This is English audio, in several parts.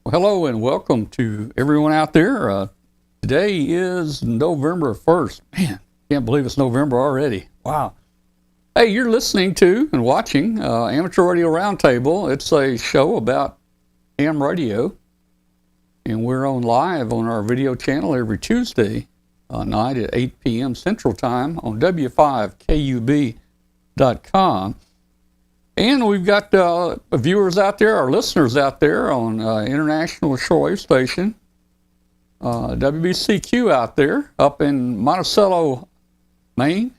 Well, hello and welcome to everyone out there. Today is November 1st. Man, can't believe it's November already. Wow. Hey, you're listening to and watching Amateur Radio Roundtable. It's a show about ham radio, and we're on live on our video channel every Tuesday night at 8 p.m. Central Time on W5KUB.com. And we've got viewers out there, our listeners out there on International Shortwave Station, WBCQ out there up in Monticello, Maine.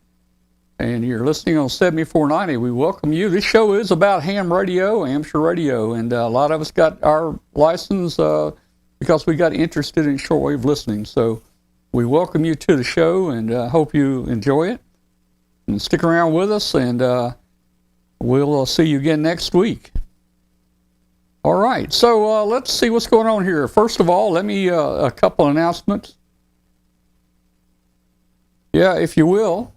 And you're listening on 7490. We welcome you. This show is about ham radio, amateur radio, and a lot of us got our license because we got interested in shortwave listening. So we welcome you to the show and hope you enjoy it. And stick around with us, and we'll see you again next week. All right, so let's see what's going on here. First of all, let me a couple announcements. Yeah, if you will,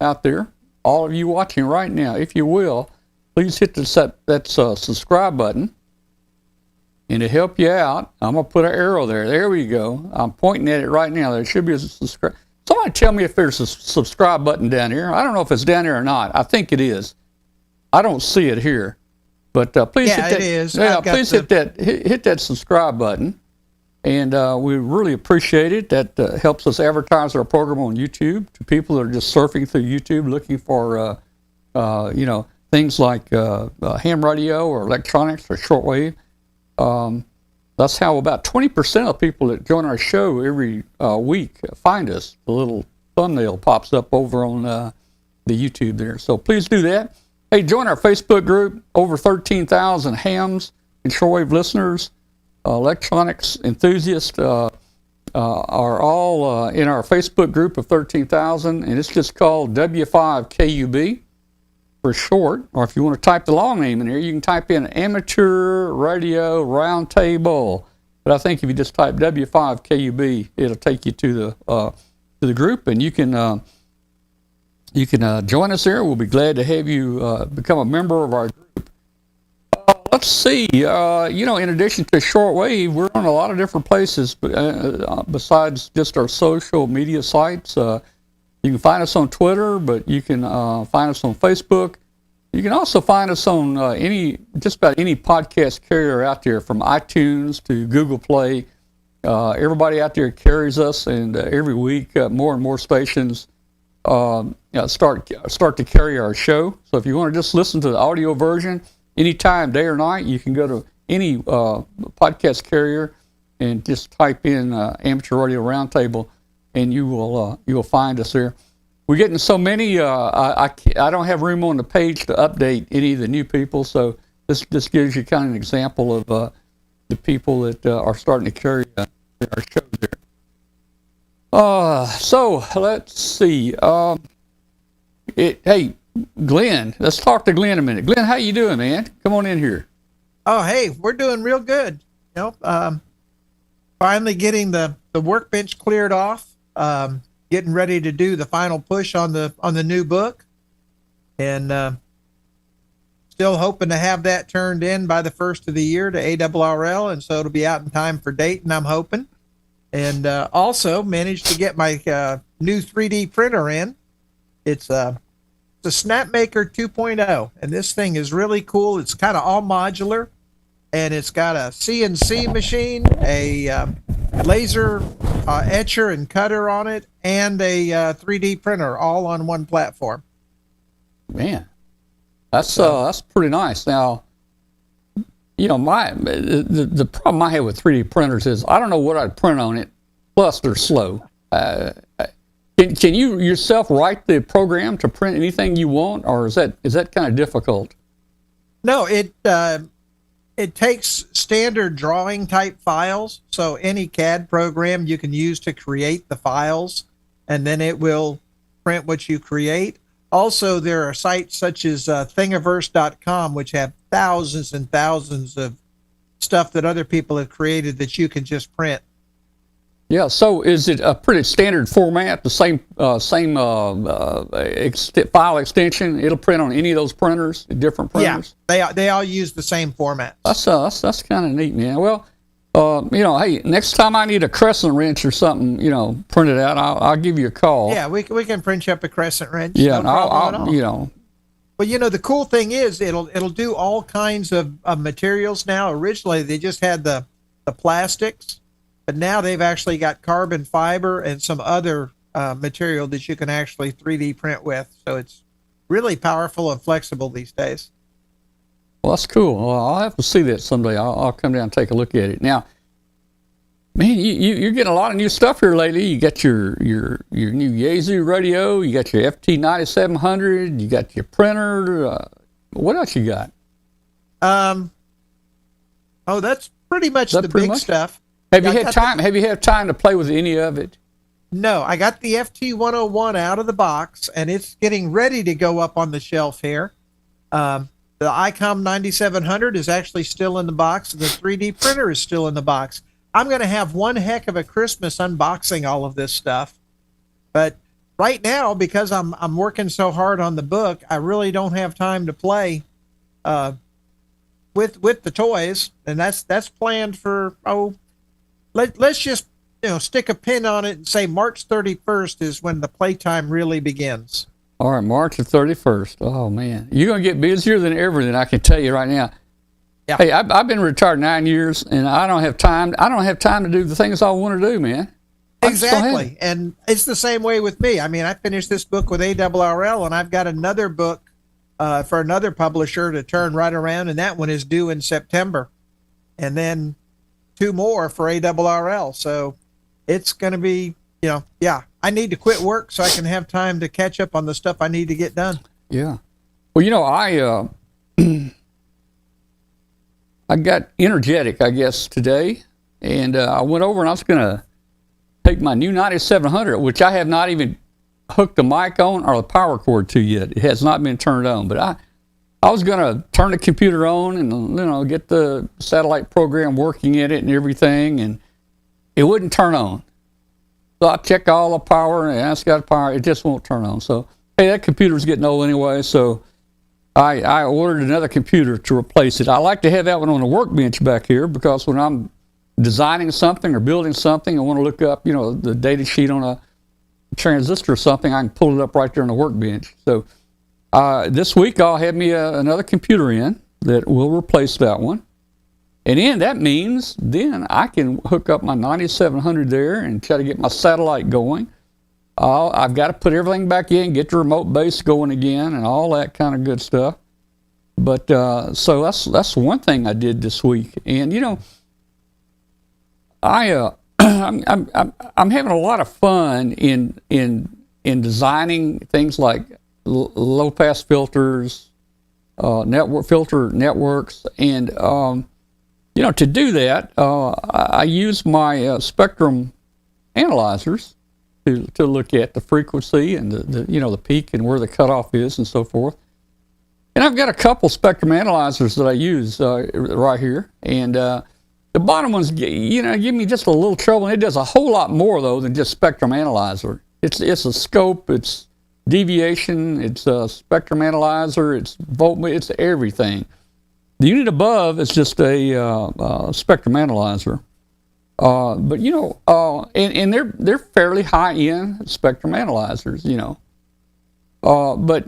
out there, all of you watching right now, if you will, please hit that subscribe button. And to help you out, I'm going to put an arrow there. There we go. I'm pointing at it right now. There should be a subscribe. Somebody tell me if there's a subscribe button down here. I don't know if it's down there or not. I think it is. I don't see it here, but please hit that. It is. Yeah, please hit that subscribe button, and we really appreciate it. That helps us advertise our program on YouTube to people that are just surfing through YouTube looking for things like ham radio or electronics or shortwave. That's how about 20% of people that join our show every week find us. The little thumbnail pops up over on the YouTube there. So please do that. Hey, join our Facebook group. Over 13,000 hams and shortwave listeners, electronics enthusiasts are all in our Facebook group of 13,000, and it's just called W5KUB for short. Or if you want to type the long name in here, you can type in Amateur Radio Roundtable. But I think if you just type W5KUB, it'll take you to the group, and you can join us there. We'll be glad to have you become a member of our group. Let's see. In addition to shortwave, we're on a lot of different places besides just our social media sites. You can find us on Twitter, but you can find us on Facebook. You can also find us on just about any podcast carrier out there, from iTunes to Google Play. Everybody out there carries us, and every week more and more stations start to carry our show. So if you want to just listen to the audio version anytime, day or night, you can go to any podcast carrier and just type in Amateur Radio Roundtable, and you will find us there. We're getting so many. I don't have room on the page to update any of the new people. So this gives you kind of an example of the people that are starting to carry our show there. So let's see. Hey, Glenn, let's talk to Glenn a minute. Glenn, how you doing, man? Come on in here. Oh, hey, we're doing real good. Finally getting the workbench cleared off. Getting ready to do the final push on the new book, and still hoping to have that turned in by the first of the year to ARRL, and so it'll be out in time for Dayton, I'm hoping. And also managed to get my new 3D printer in. It's a Snapmaker 2.0, and this thing is really cool. It's kind of all modular, and it's got a CNC machine, a laser etcher and cutter on it, and a 3D printer, all on one platform. Man, that's pretty nice. Now, the problem I have with 3D printers is I don't know what I'd print on it. Plus, they're slow. Can you yourself write the program to print anything you want, or is that kind of difficult? No, it takes standard drawing type files. So any CAD program you can use to create the files, and then it will print what you create. Also, there are sites such as Thingiverse.com, which have thousands and thousands of stuff that other people have created that you can just print. Yeah, so is it a pretty standard format, the same file extension? It'll print on any of those printers, different printers? Yeah, they all use the same format. That's kind of neat, man. Well, hey, next time I need a crescent wrench or something, printed out, I'll give you a call. Yeah, we can print you up a crescent wrench. Yeah, no problem at all. But the cool thing is it'll do all kinds of materials now. Originally, they just had the plastics, but now they've actually got carbon fiber and some other material that you can actually 3D print with. So it's really powerful and flexible these days. Well, that's cool. Well, I'll have to see that someday. I'll come down and take a look at it. Now, man, you're getting a lot of new stuff here lately. You got your new Yazoo radio. You got your FT9700. You got your printer. What else you got? That's pretty much the big stuff. Have you had time to play with any of it? No, I got the FT101 out of the box, and it's getting ready to go up on the shelf here. The ICOM 9700 is actually still in the box. The 3D printer is still in the box. I'm going to have one heck of a Christmas unboxing all of this stuff. But right now, because I'm working so hard on the book, I really don't have time to play with the toys, and that's planned for let's just stick a pin on it and say March 31st is when the playtime really begins. All right, March the 31st. Oh, man. You're going to get busier than ever, then I can tell you right now. Yeah. Hey, I've been retired 9 years, and I don't have time. I don't have time to do the things I want to do, man. Exactly. And it's the same way with me. I mean, I finished this book with ARRL, and I've got another book for another publisher to turn right around, and that one is due in September. And then 2 more for ARRL. So it's going to be, I need to quit work so I can have time to catch up on the stuff I need to get done. Yeah. Well, I got energetic, I guess, today, and I went over and I was going to take my new 9700, which I have not even hooked the mic on or the power cord to yet. It has not been turned on, but I was going to turn the computer on and get the satellite program working in it and everything, and it wouldn't turn on. So I checked all the power and it's got power. It just won't turn on. So, hey, that computer's getting old anyway, so I ordered another computer to replace it. I like to have that one on the workbench back here because when I'm designing something or building something, I want to look up, the data sheet on a transistor or something, I can pull it up right there on the workbench. So this week I'll have me another computer in that will replace that one. And then that means then I can hook up my 9700 there and try to get my satellite going. I've got to put everything back in, get the remote base going again, and all that kind of good stuff. But so that's one thing I did this week. And I'm having a lot of fun in designing things like low pass filters, filter networks, and to do that, I use my spectrum analyzers to look at the frequency and the peak and where the cutoff is and so forth. And I've got a couple spectrum analyzers that I use right here, and the bottom ones, give me just a little trouble. It does a whole lot more though than just spectrum analyzer. It's a scope, it's deviation, it's a spectrum analyzer, it's voltmeter, it's everything. The unit above is just a spectrum analyzer, but and they're fairly high-end spectrum analyzers, but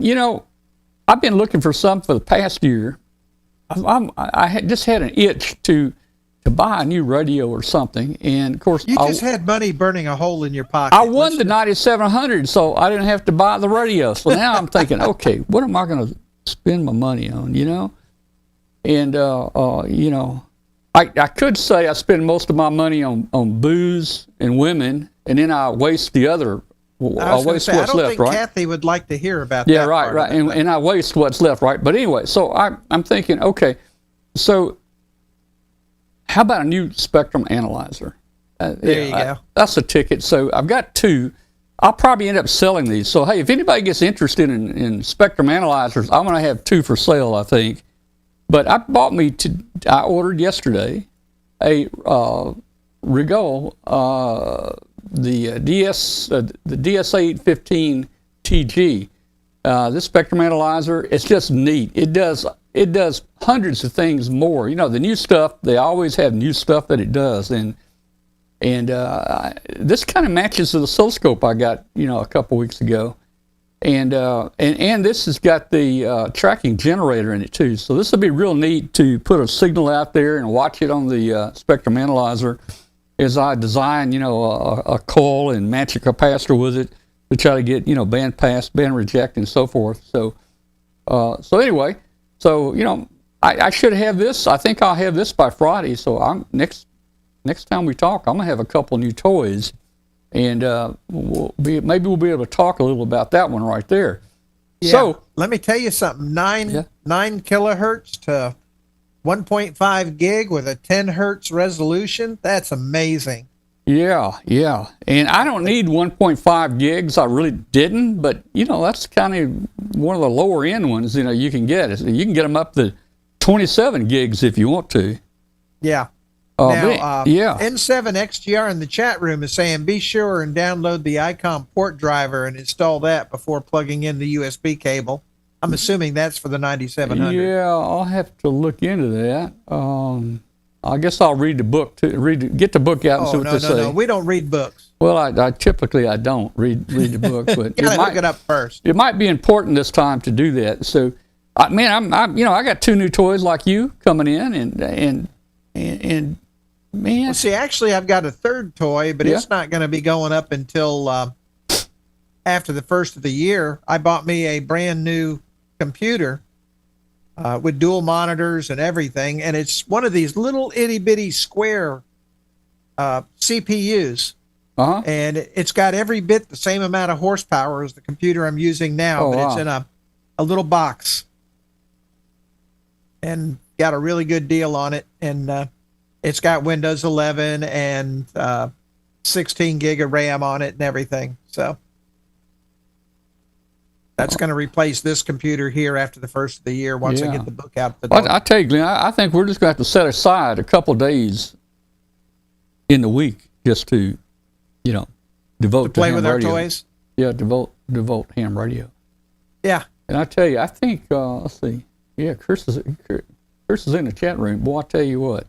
I've been looking for some for the past year. I just had an itch to buy a new radio or something, and of course you just had money burning a hole in your pocket. I won the 9700, so I didn't have to buy the radio. So now I'm thinking, okay, what am I going to spend my money on? And, I could say I spend most of my money on booze and women, and then I waste the other. I waste what's left, right? I don't think Kathy would like to hear about that. Yeah, right. And I waste what's left, right? But anyway, so I'm thinking, okay, so how about a new spectrum analyzer? There you go. That's a ticket. So I've got 2. I'll probably end up selling these. So, hey, if anybody gets interested in spectrum analyzers, I'm going to have 2 for sale, I think. But I ordered yesterday a Rigol, the DSA815-TG. This spectrum analyzer, it's just neat. It it does hundreds of things more. You know, the new stuff, they always have new stuff that it does. And this kind of matches the oscilloscope I got, a couple weeks ago. And this has got the tracking generator in it too. So this would be real neat to put a signal out there and watch it on the spectrum analyzer as I design, a coil and match a capacitor with it to try to get, band pass, band reject, and so forth. So anyway, I should have this. I think I'll have this by Friday. So next time we talk, I'm gonna have a couple new toys. And maybe we'll be able to talk a little about that one right there. Yeah. So let me tell you something. 9 kilohertz to 1.5 gig with a 10 hertz resolution. That's amazing. Yeah. And I don't need 1.5 gigs. I really didn't, but that's kind of one of the lower end ones. You can get. You can get them up to 27 gigs if you want to. Yeah. Now, N7XGR in the chat room is saying, be sure and download the ICOM port driver and install that before plugging in the USB cable. I'm assuming that's for the 9700. Yeah, I'll have to look into that. I guess I'll read the book too. Get the book out and see what they say. No, we don't read books. Well, I typically don't read the book, but you gotta look it up first. It might be important this time to do that. So, I got two new toys like you coming in, and man. Well, see, actually, I've got a third toy, but it's not going to be going up until after the first of the year. I bought me a brand new computer with dual monitors and everything, and it's one of these little itty bitty square CPUs, and it's got every bit the same amount of horsepower as the computer I'm using now, but it's in a little box, and got a really good deal on it, and it's got Windows 11 and 16 gig of RAM on it and everything. So that's going to replace this computer here after the first of the year once I get the book out the door. I tell you, Glenn, I think we're just going to have to set aside a couple of days in the week just to, devote to play ham with radio. Our toys. Yeah, devote ham radio. Yeah. And I tell you, I think let's see. Yeah, Chris is in the chat room. Boy, I tell you what.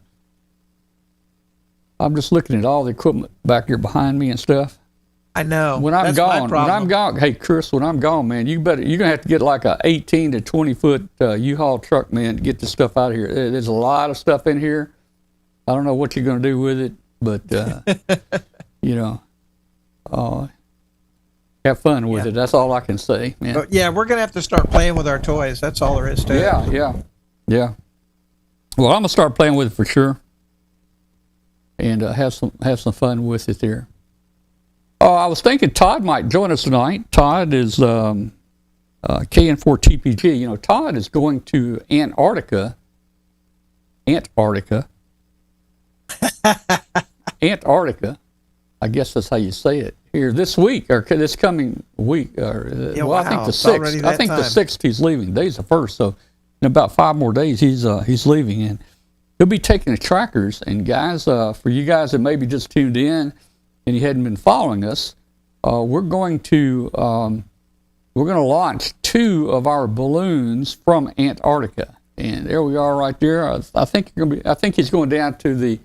I'm just looking at all the equipment back here behind me and stuff. I know. When I'm gone, hey Chris, when I'm gone, man, you're gonna have to get like a 18 to 20 foot U-Haul truck, man, to get this stuff out of here. There's a lot of stuff in here. I don't know what you're gonna do with it, but have fun with it. That's all I can say, man. But we're gonna have to start playing with our toys. That's all there is to it. Yeah. Well, I'm gonna start playing with it for sure. And have some fun with it there. I was thinking Todd might join us tonight. Todd is KN4TPG. Todd is going to Antarctica. Antarctica. I guess that's how you say it. Here this week or this coming week. I think the 6th. I think the 6th he's leaving. Today's the 1st, so in about 5 more days he's leaving, and he'll be taking the trackers. And guys, for you guys that maybe just tuned in and you hadn't been following us, we're going to launch 2 of our balloons from Antarctica, and there we are right there. I think he's going down to the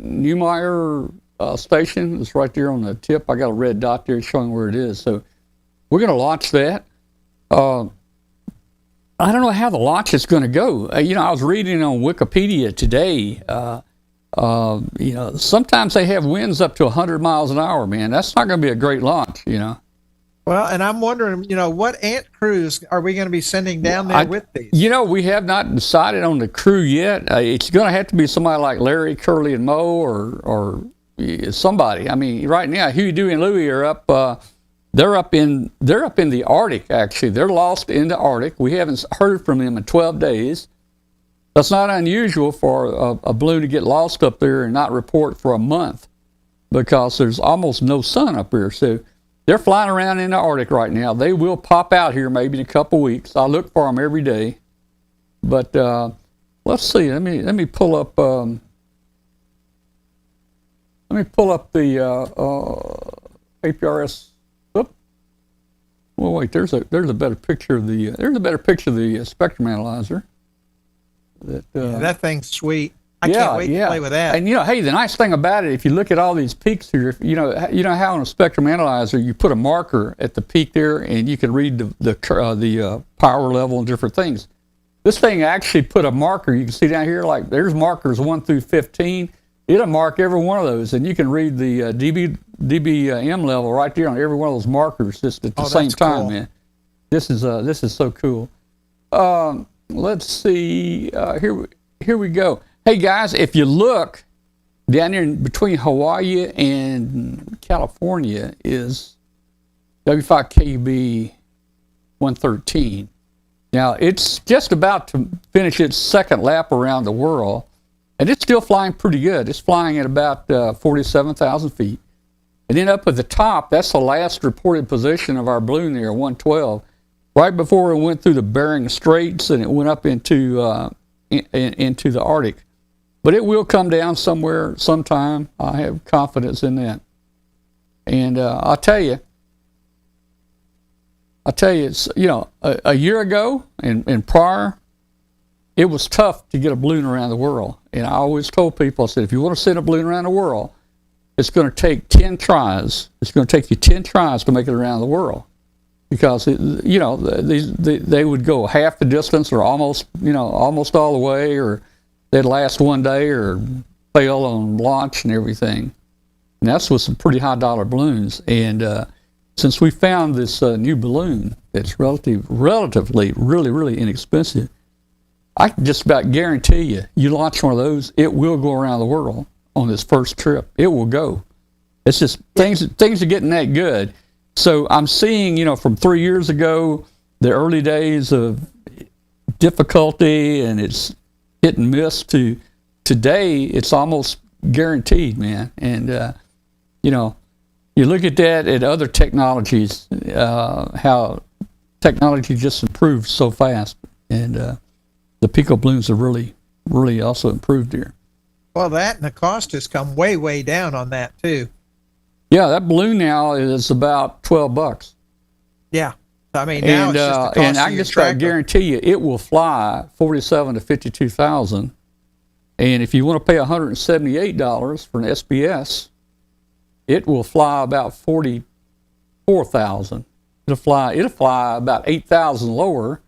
Neumeyer station. It's right there on the tip. I got a red dot there showing where it is. So we're going to launch that. I don't know how the launch is going to go. I was reading on Wikipedia today. Sometimes they have winds up to 100 miles an hour, man. That's not going to be a great launch, Well, and I'm wondering, what ant crews are we going to be sending down there with these? We have not decided on the crew yet. It's going to have to be somebody like Larry, Curly, and Mo, or somebody. I mean, right now, Huey, Dewey, and Louie are up. They're up in the Arctic. Actually, they're lost in the Arctic. We haven't heard from them in 12 days. That's not unusual for a balloon to get lost up there and not report for a month, because there's almost no sun up here. So they're flying around in the Arctic right now. They will pop out here maybe in a couple weeks. I look for them every day. But let's see. Let me pull up. The APRS. Well, wait. There's a better picture of the spectrum analyzer. That thing's sweet. I can't wait to play with that. And hey, the nice thing about it, if you look at all these peaks here, you know how on a spectrum analyzer you put a marker at the peak there, and you can read the power level and different things. This thing actually put a marker. You can see down here, like there's markers 1 through 15. It'll mark every one of those, and you can read the dBm level right there on every one of those markers just at the same time, cool. Man. This is so cool. Let's see. Here we go. Hey guys, if you look down there between Hawaii and California is W5KUB 113. Now it's just about to finish its second lap around the world, and it's still flying pretty good. It's flying at about 47,000 feet. And then up at the top, that's the last reported position of our balloon there, 112. Right before it went through the Bering Straits and it went up into the Arctic. But it will come down somewhere, sometime. I have confidence in that. And I'll tell you, it's, a year ago and prior, it was tough to get a balloon around the world. And I always told people, I said, if you want to send a balloon around the world, it's going to take 10 tries. It's going to take you 10 tries to make it around the world. Because, they would go half the distance or almost all the way, or they'd last one day or fail on launch and everything. And that's with some pretty high dollar balloons. And since we found this new balloon that's relatively really inexpensive, I can just about guarantee you launch one of those, it will go around the world on this first trip. It will go. It's just things are getting that good. So I'm seeing, from 3 years ago, the early days of difficulty and it's hit and miss to today, it's almost guaranteed, man. And, you look at that at other technologies, how technology just improved so fast. And the Pico balloons have really also improved here. Well, that and the cost has come way down on that, too. Yeah, that balloon now is about $12. Yeah. I mean, now it's just the cost and I can just guarantee you it will fly 47 to 52,000. And if you want to pay $178 for an SBS, it will fly about 44,000. It'll fly about 8,000 lower,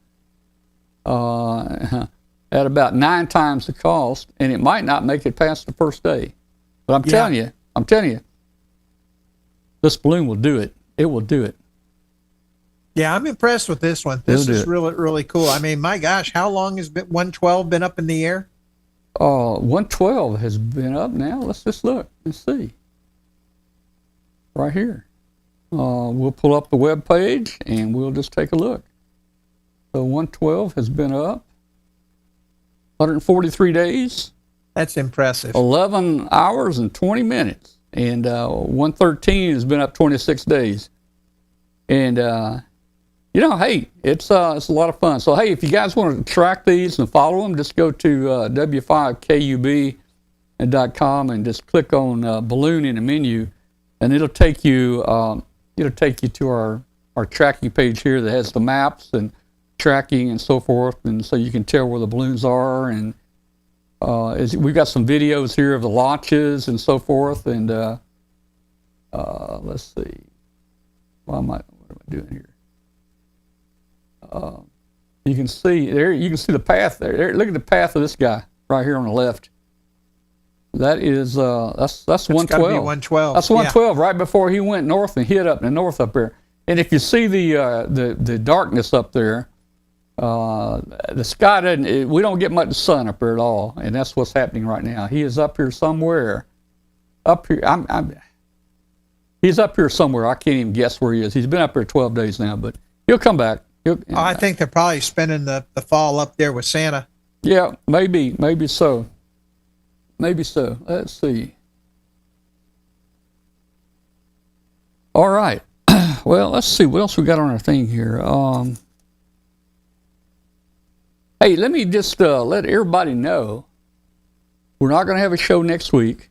at about 9 times the cost, and it might not make it past the first day. But I'm telling you, this balloon will do it. It will do it. Yeah, I'm impressed with this one. This is really cool. I mean, my gosh, how long has 112 been up in the air? 112 has been up now. Let's just look and see. Right here. We'll pull up the web page and we'll just take a look. So 112 has been up 143 days. That's impressive. 11 hours and 20 minutes. And 113 has been up 26 days. And, hey, it's a lot of fun. So, hey, if you guys want to track these and follow them, just go to w5kub.com and just click on balloon in the menu, and it'll take you to our tracking page here that has the maps and tracking and so forth, and so you can tell where the balloons are. And we've got some videos here of the launches and so forth. And let's see, what am I doing here? You can see there. You can see the path there. Look at the path of this guy right here on the left. That is that's 112. Gotta be 112. That's 112 right before he went north and hit up in the north up there. And if you see the darkness up there, the sky doesn't. We don't get much sun up there at all, and that's what's happening right now. He is up here somewhere. Up here, he's up here somewhere. I can't even guess where he is. He's been up here 12 days now, but he'll come back. I think they're probably spending the fall up there with Santa. Yeah, maybe so. Maybe so. Let's see. All right. Well, let's see what else we got on our thing here. Hey, let me just let everybody know we're not going to have a show next week.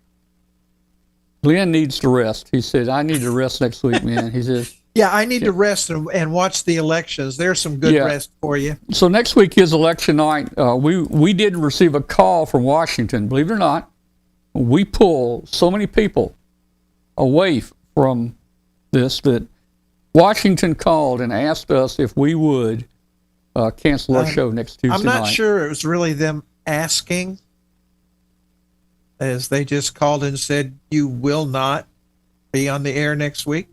Glenn needs to rest. He said, I need to rest next week, man. He says, Yeah, I need to rest and watch the elections. There's some good rest for you. So next week is election night. We did receive a call from Washington. Believe it or not, we pull so many people away from this that Washington called and asked us if we would cancel our show next Tuesday night. I'm not sure it was really them asking, as they just called and said, you will not be on the air next week.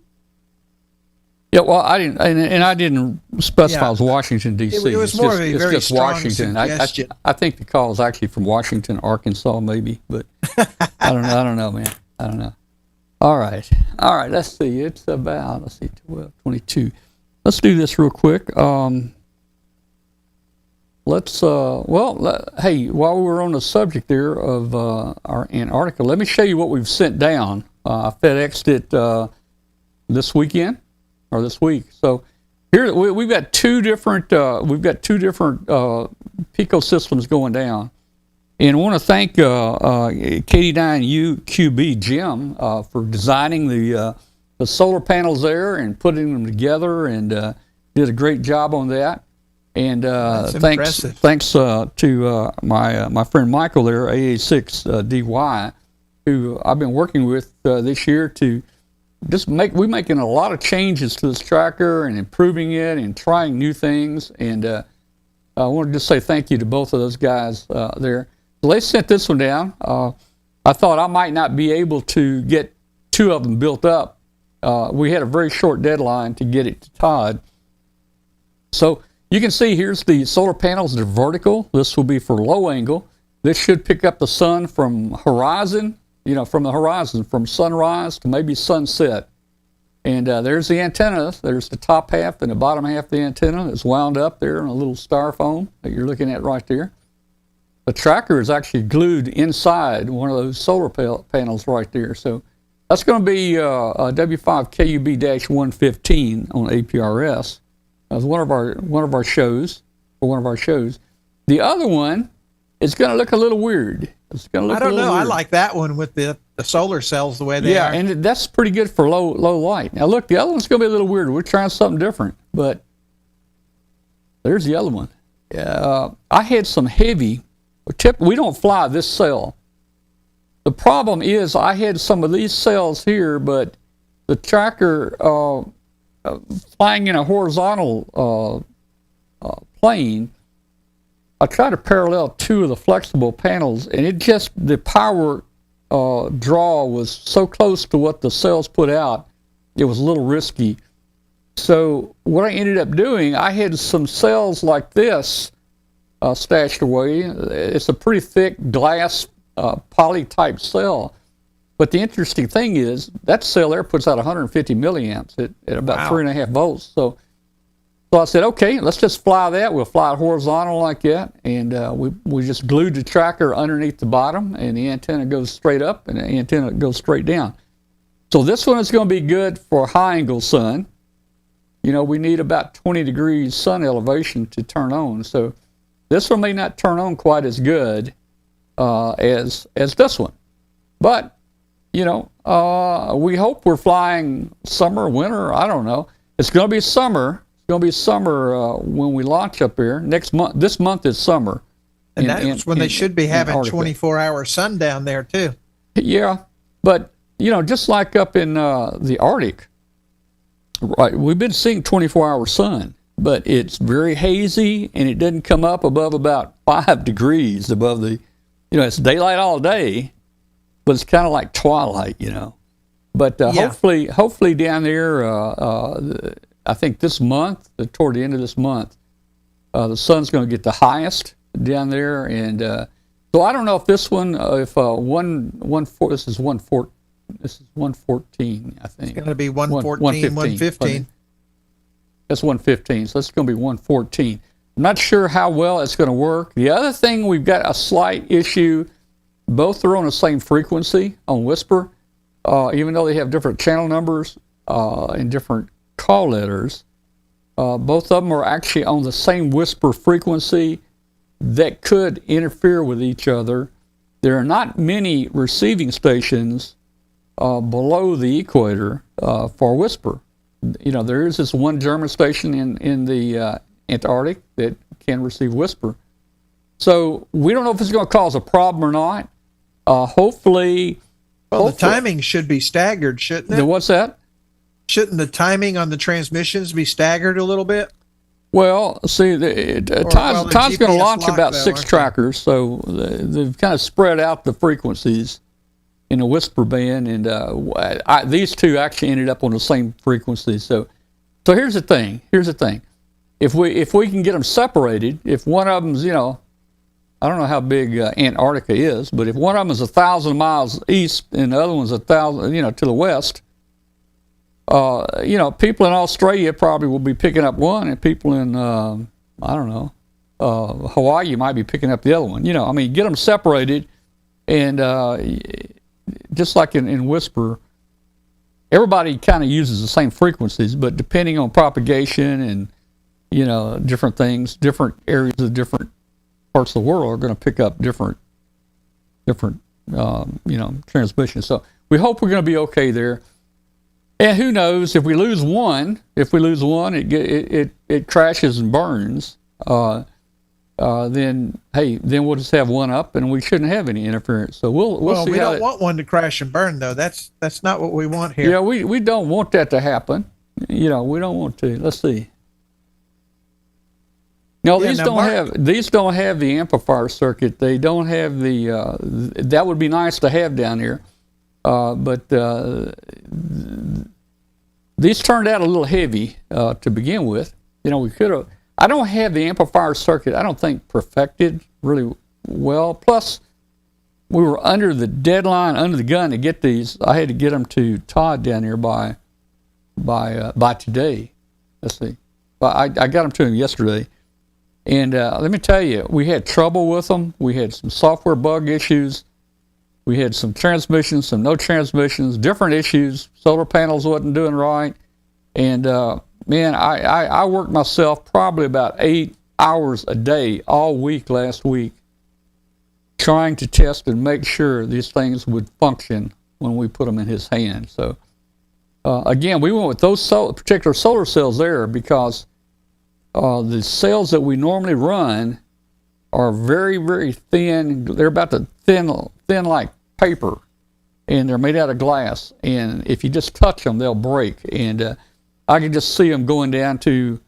Yeah, well, I didn't, and I didn't specify it was Washington, D.C. It was more of a very strong suggestion. I think the call is actually from Washington, Arkansas, maybe, but I don't know, man. I don't know. All right, let's see. It's about, 12:22. Let's do this real quick. Hey, while we're on the subject there of our Antarctica, let me show you what we've sent down. I FedExed it this weekend. Or this week. So here we've got two different Pico systems going down, and I want to thank K9UQB Jim for designing the solar panels there and putting them together, and did a great job on that. And thanks to my friend Michael there, AA6DY, who I've been working with this year to. We're making a lot of changes to this tracker and improving it and trying new things. And I want to just say thank you to both of those guys there. So they sent this one down. I thought I might not be able to get two of them built up. We had a very short deadline to get it to Todd. So you can see here's the solar panels. They're vertical. This will be for low angle. This should pick up the sun from horizon. From the horizon, from sunrise to maybe sunset. And there's the antenna. There's the top half and the bottom half of the antenna that's wound up there in a little styrofoam that you're looking at right there. The tracker is actually glued inside one of those solar panels right there. So that's going to be a W5KUB-115 on APRS. That was one of our shows. The other one is going to look a little weird. I don't know. I like that one with the solar cells the way they are. Yeah, and that's pretty good for low light. Now look, the other one's going to be a little weird. We're trying something different, but there's the other one. I had some heavy. We don't fly this cell. The problem is I had some of these cells here, but the tracker flying in a horizontal plane. I tried to parallel two of the flexible panels, and the power draw was so close to what the cells put out, it was a little risky. So what I ended up doing, I had some cells like this stashed away. It's a pretty thick glass poly type cell. But the interesting thing is that cell there puts out 150 milliamps at about 3.5 volts. So I said, okay, let's just fly that. We'll fly it horizontal like that, and we just glued the tracker underneath the bottom, and the antenna goes straight up, and the antenna goes straight down. So this one is going to be good for high-angle sun. We need about 20 degrees sun elevation to turn on. So this one may not turn on quite as good as this one. But, we hope we're flying summer, winter, I don't know. It's going to be summer. Going to be summer when we launch up here next month. This month is summer, and that's when they should be having 24-hour sun down there too. Yeah, but just like up in the Arctic, right? We've been seeing 24-hour sun, but it's very hazy and it doesn't come up above about 5 degrees above the. It's daylight all day, but it's kind of like twilight, But hopefully down there. I think this month, toward the end of this month, the sun's going to get the highest down there, and so I don't know if this one, this is 114, I think. It's going to be 114, 115. That's 115, so it's going to be 114. I'm not sure how well it's going to work. The other thing, we've got a slight issue. Both are on the same frequency on Whisper, even though they have different channel numbers and different call letters. Both of them are actually on the same Whisper frequency that could interfere with each other. There are not many receiving stations below the equator for Whisper. there is this one German station in the Antarctic that can receive whisper. So we don't know if it's going to cause a problem or not. Hopefully. Well, the timing should be staggered, shouldn't it? What's that? Shouldn't the timing on the transmissions be staggered a little bit? Well, see, Todd's going to launch about 6 trackers, so they've kind of spread out the frequencies in a whisper band, and these 2 actually ended up on the same frequency. So here's the thing. If we can get them separated, if one of them's, I don't know how big Antarctica is, but if one of them is 1,000 miles east and the other one's 1,000, to the west, people in Australia probably will be picking up one, and people in, Hawaii might be picking up the other one. Get them separated, and just like in whisper, everybody kind of uses the same frequencies, but depending on propagation and, different things, different areas of different parts of the world are going to pick up different transmissions. So we hope we're going to be okay there. And who knows, if we lose one, it crashes and burns. Then we'll just have one up, and we shouldn't have any interference. So we'll see. We don't want one to crash and burn, though. That's not what we want here. Yeah, we don't want that to happen. We don't want to. Let's see. No, these don't have the amplifier circuit. They don't have the. That would be nice to have down here, but these turned out a little heavy to begin with. We could have. I don't have the amplifier circuit, I don't think, perfected really well. Plus, we were under the deadline, under the gun to get these. I had to get them to Todd down here by today. Let's see. I got them to him yesterday. And let me tell you, we had trouble with them. We had some software bug issues. We had some transmissions, some no transmissions, different issues. Solar panels wasn't doing right. And man, I worked myself probably about 8 hours a day all week last week trying to test and make sure these things would function when we put them in his hand. So again, we went with those particular solar cells there because the cells that we normally run are very, very thin. They're about the thin like paper, and they're made out of glass. And if you just touch them, they'll break. And I can just see him going down to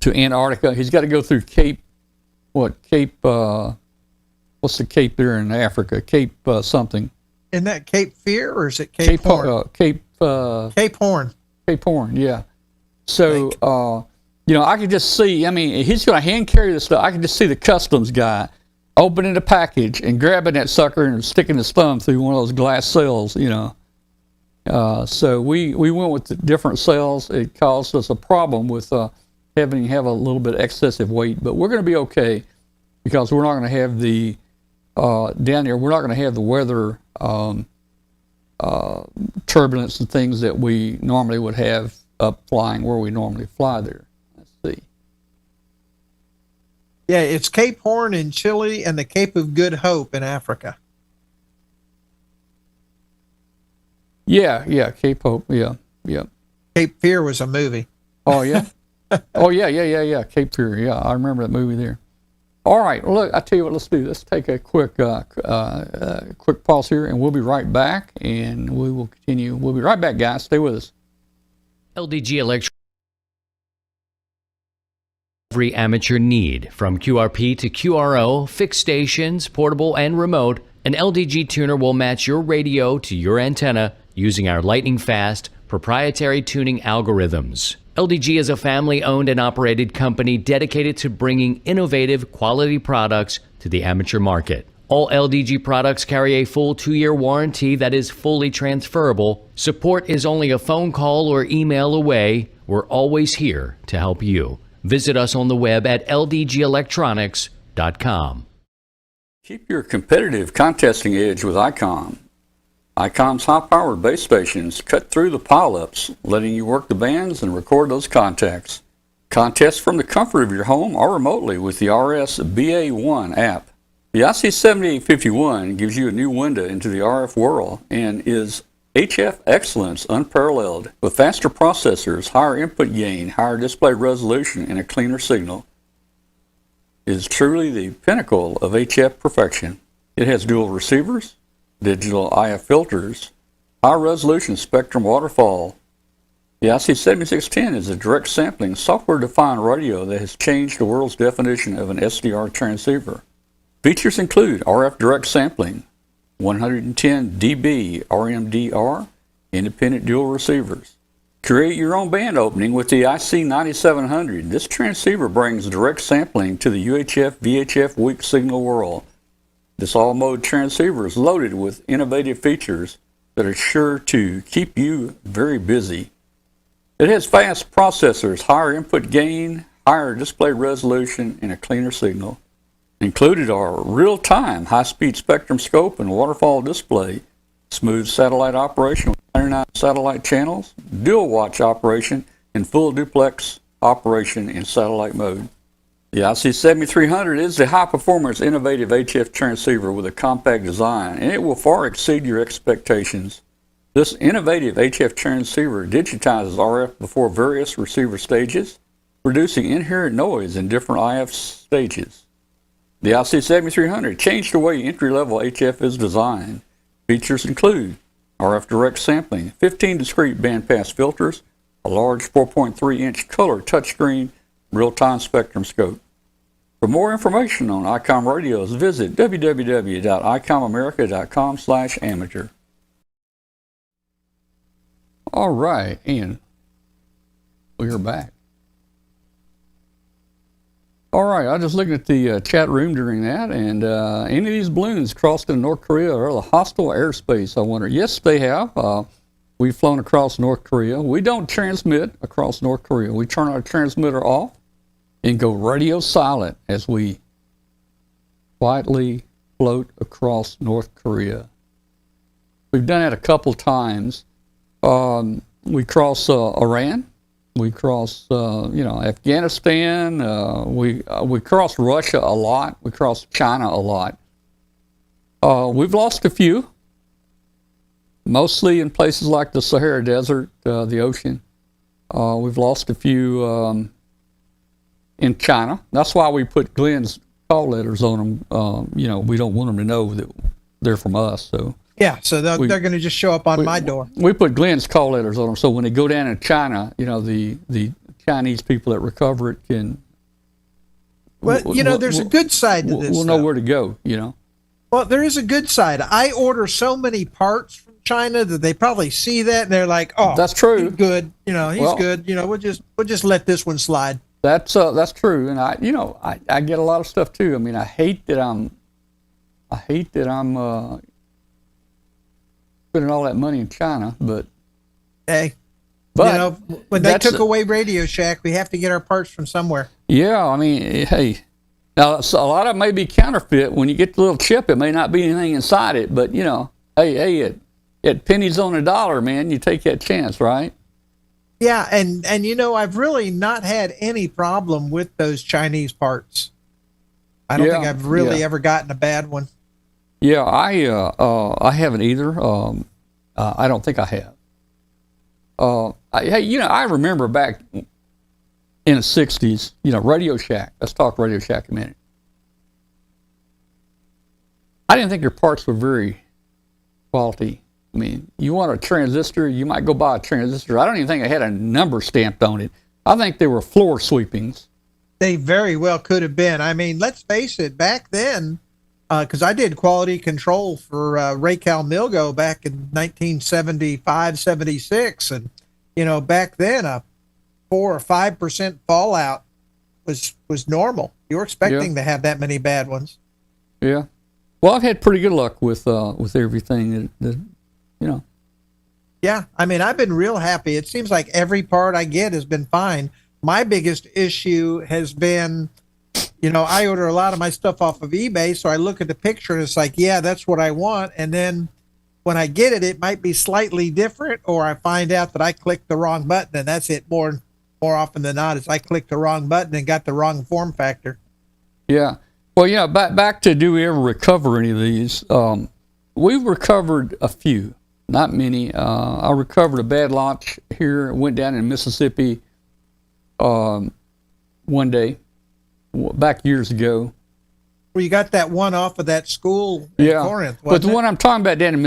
Antarctica. He's got to go through what's the Cape there in Africa? Cape something. Isn't that Cape Fear, or is it Cape Horn? Cape Horn. Cape Horn, yeah. So, I could just see, he's going to hand carry this stuff. I can just see the customs guy opening the package and grabbing that sucker and sticking his thumb through one of those glass cells, So we went with the different cells. It caused us a problem with having to have a little bit excessive weight, but we're going to be okay because we're not going to have the, down there, we're not going to have the weather turbulence and things that we normally would have up flying where we normally fly there. Let's see. Yeah, it's Cape Horn in Chile and the Cape of Good Hope in Africa. Yeah, Cape Hope, yeah. Cape Fear was a movie. Oh, yeah? Oh, yeah, Cape Fear, yeah, I remember that movie there. All right, look, I tell you what, let's do. Let's take a quick pause here, and we'll be right back, and we will continue. We'll be right back, guys. Stay with us. LDG Electronics. Every amateur need, from QRP to QRO, fixed stations, portable and remote, an LDG tuner will match your radio to your antenna using our lightning-fast, proprietary tuning algorithms. LDG is a family-owned and operated company dedicated to bringing innovative, quality products to the amateur market. All LDG products carry a full 2-year warranty that is fully transferable. Support is only a phone call or email away. We're always here to help you. Visit us on the web at ldgelectronics.com. Keep your competitive contesting edge with ICOM. ICOM's high-powered base stations cut through the pileups, letting you work the bands and record those contacts. Contest from the comfort of your home or remotely with the RS-BA1 app. The IC7851 gives you a new window into the RF world and is HF excellence unparalleled. With faster processors, higher input gain, higher display resolution, and a cleaner signal, it is truly the pinnacle of HF perfection. It has dual receivers, digital IF filters, high resolution spectrum waterfall. The IC7610 is a direct sampling software-defined radio that has changed the world's definition of an SDR transceiver. Features include RF direct sampling, 110 dB RMDR, independent dual receivers. Create your own band opening with the IC9700. This transceiver brings direct sampling to the UHF VHF weak signal world. This all-mode transceiver is loaded with innovative features that are sure to keep you very busy. It has fast processors, higher input gain, higher display resolution, and a cleaner signal. Included are real-time high-speed spectrum scope and waterfall display, smooth satellite operation with 99 satellite channels, dual watch operation, and full duplex operation in satellite mode. The IC7300 is the high-performance innovative HF transceiver with a compact design, and it will far exceed your expectations. This innovative HF transceiver digitizes RF before various receiver stages, reducing inherent noise in different IF stages. The IC7300 changed the way entry-level HF is designed. Features include RF direct sampling, 15 discrete bandpass filters, a large 4.3-inch color touchscreen, real-time spectrum scope. For more information on ICOM radios, visit www.icomamerica.com/amateur. All right, Ian, we are back. All right, I was just looking at the chat room during that, and any of these balloons crossed in North Korea or the hostile airspace, I wonder. Yes, they have. We've flown across North Korea. We don't transmit across North Korea. We turn our transmitter off and go radio silent as we quietly float across North Korea. We've done that a couple times. We cross Iran. We cross, Afghanistan. We cross Russia a lot. We cross China a lot. We've lost a few, mostly in places like the Sahara Desert, the ocean. We've lost a few in China. That's why we put Glenn's call letters on them. We don't want them to know that they're from us. So. Yeah, so they're going to just show up on my door. We put Glenn's call letters on them, so when they go down in China, the Chinese people that recover it can. Well, there's a good side to this. We'll know where to go. Well, there is a good side. I order so many parts from China that they probably see that and they're like, "Oh, that's true. He's good. He's good. We'll just let this one slide." That's true, and I get a lot of stuff too. I mean, I hate that I'm spending all that money in China, but hey, when they took away Radio Shack, we have to get our parts from somewhere. Yeah, I mean, hey, now a lot of it may be counterfeit. When you get the little chip, it may not be anything inside it, but hey, at pennies on a dollar, man, you take that chance, right? Yeah, and I've really not had any problem with those Chinese parts. I don't think I've really ever gotten a bad one. Yeah, I haven't either. I don't think I have. I remember back in the 60s, Radio Shack. Let's talk Radio Shack a minute. I didn't think their parts were very quality. I mean, you want a transistor, you might go buy a transistor. I don't even think I had a number stamped on it. I think they were floor sweepings. They very well could have been. I mean, let's face it, back then, because I did quality control for Raycal Milgo back in 1975, 76. And, back then a 4 or 5% fallout was normal. You were expecting to have that many bad ones. Yeah. Well, I've had pretty good luck with everything that. Yeah. I mean, I've been real happy. It seems like every part I get has been fine. My biggest issue has been, I order a lot of my stuff off of eBay, so I look at the picture and it's like, yeah, that's what I want. And then when I get it, it might be slightly different, or I find out that I clicked the wrong button, and that's it. More often than not, is I clicked the wrong button and got the wrong form factor. Yeah. Well, back to do we ever recover any of these? We've recovered a few. not many. I recovered a bad launch here. Went down in Mississippi one day back years ago. Well, you got that one off of that school in Corinth, but the wasn't one I'm talking about down in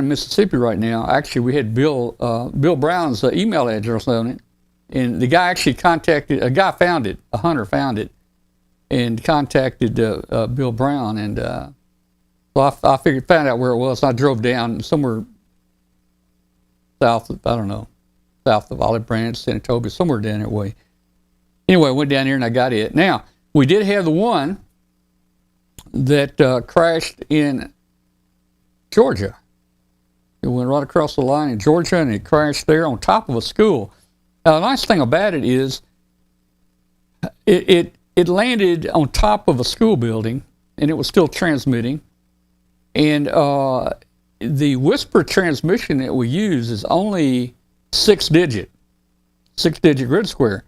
Mississippi right now, actually, we had Bill Brown's email address on it, and the guy actually contacted a hunter found it, and contacted Bill Brown, and so I found out where it was. I drove down somewhere south of Olive Branch, Senatobia, somewhere down that way. Anyway, I went down here and I got it. Now, we did have the one that crashed in Georgia. It went right across the line in Georgia, and it crashed there on top of a school. Now, the nice thing about it is it landed on top of a school building, and it was still transmitting. And the whisper transmission that we use is only 6-digit grid square.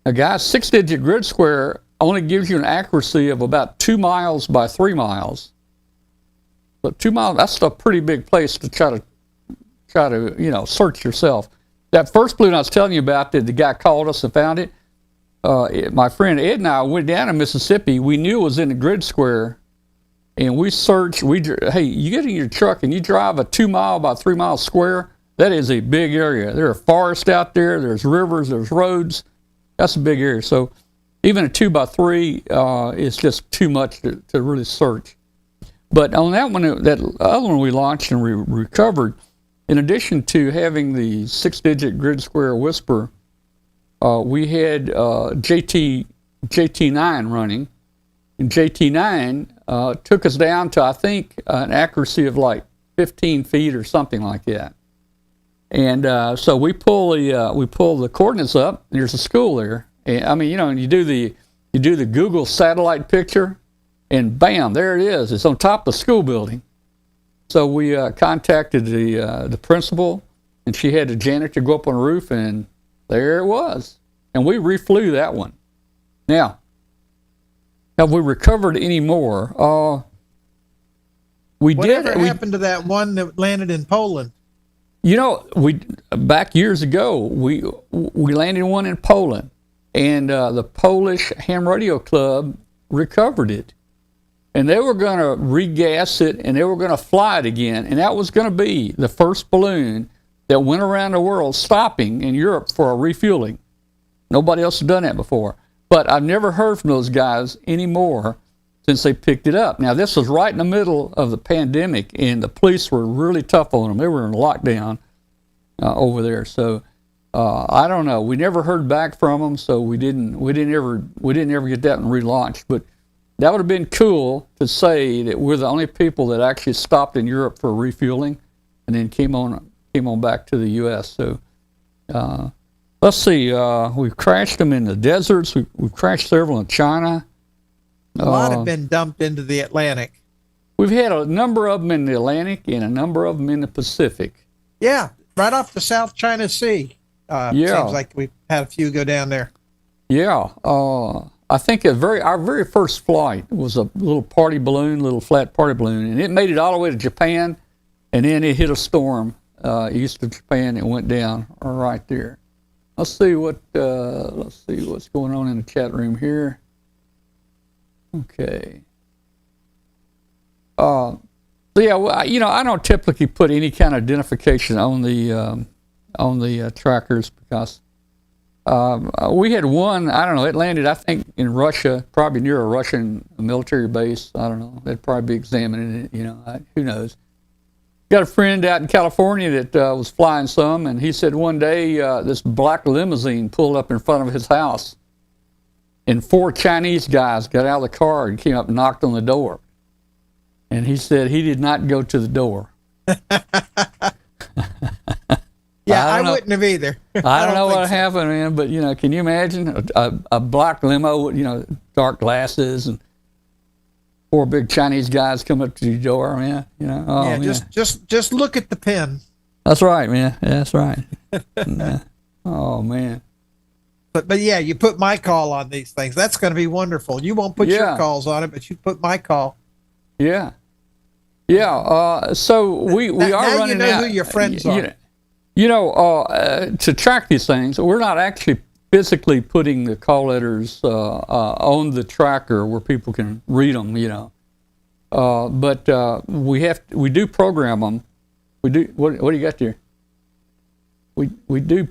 Now, guys, 6-digit grid square only gives you an accuracy of about 2 miles by 3 miles. But 2 miles, that's a pretty big place to try to search yourself. That first balloon I was telling you about that the guy called us and found it, my friend Ed and I went down to Mississippi. We knew it was in the grid square, and we searched. Hey, you get in your truck and you drive a 2 mile by 3 mile square, that is a big area. There are forests out there, there's rivers, there's roads. That's a big area. So even a 2 by 3 is just too much to really search. But on that one, that other one we launched and we recovered, in addition to having the 6-digit grid square whisper, we had JT9 running. And JT9 took us down to, I think, an accuracy of like 15 feet or something like that. And so we pull the coordinates up. And there's a school there. And, I mean, and you do the Google satellite picture, and bam, there it is. It's on top of the school building. So we contacted the principal, and she had the janitor go up on the roof, and there it was. And we reflew that one. Now, have we recovered any more? Whatever happened to that one that landed in Poland? Back years ago, we landed one in Poland, and the Polish Ham Radio Club recovered it. And they were going to regas it, and they were going to fly it again. And that was going to be the first balloon that went around the world, stopping in Europe for a refueling. Nobody else had done that before. But I've never heard from those guys anymore since they picked it up. Now, this was right in the middle of the pandemic, and the police were really tough on them. They were in lockdown over there. So I don't know. We never heard back from them, so we didn't ever get that one relaunched. But that would have been cool to say that we're the only people that actually stopped in Europe for refueling, and then came on back to the U.S. So let's see. We've crashed them in the deserts. We've crashed several in China. A lot have been dumped into the Atlantic. We've had a number of them in the Atlantic and a number of them in the Pacific. Yeah, right off the South China Sea. Seems like we've had a few go down there. Yeah. I think our very first flight was a little little flat party balloon, and it made it all the way to Japan, and then it hit a storm east of Japan and went down right there. Let's see what's going on in the chat room here. Okay. So yeah, well, I don't typically put any kind of identification on the trackers because we had one. I don't know. It landed, I think, in Russia, probably near a Russian military base. I don't know. They'd probably be examining it. Who knows? Got a friend out in California that was flying some, and he said one day this black limousine pulled up in front of his house, and 4 Chinese guys got out of the car and came up and knocked on the door. And he said he did not go to the door. Yeah, I wouldn't have either. I don't know what happened, man, but can you imagine a black limo, dark glasses, and 4 big Chinese guys come up to your door, man? Just look at the pen. That's right, man. Yeah, that's right. Oh man. But yeah, you put my call on these things. That's going to be wonderful. You won't put your calls on it, but you put my call. Yeah. Yeah. So we Now are you running know out. who your friends are. To track these things, we're not actually physically putting the call letters on the tracker where people can read them. But we do program them. We do. What do you got there? We do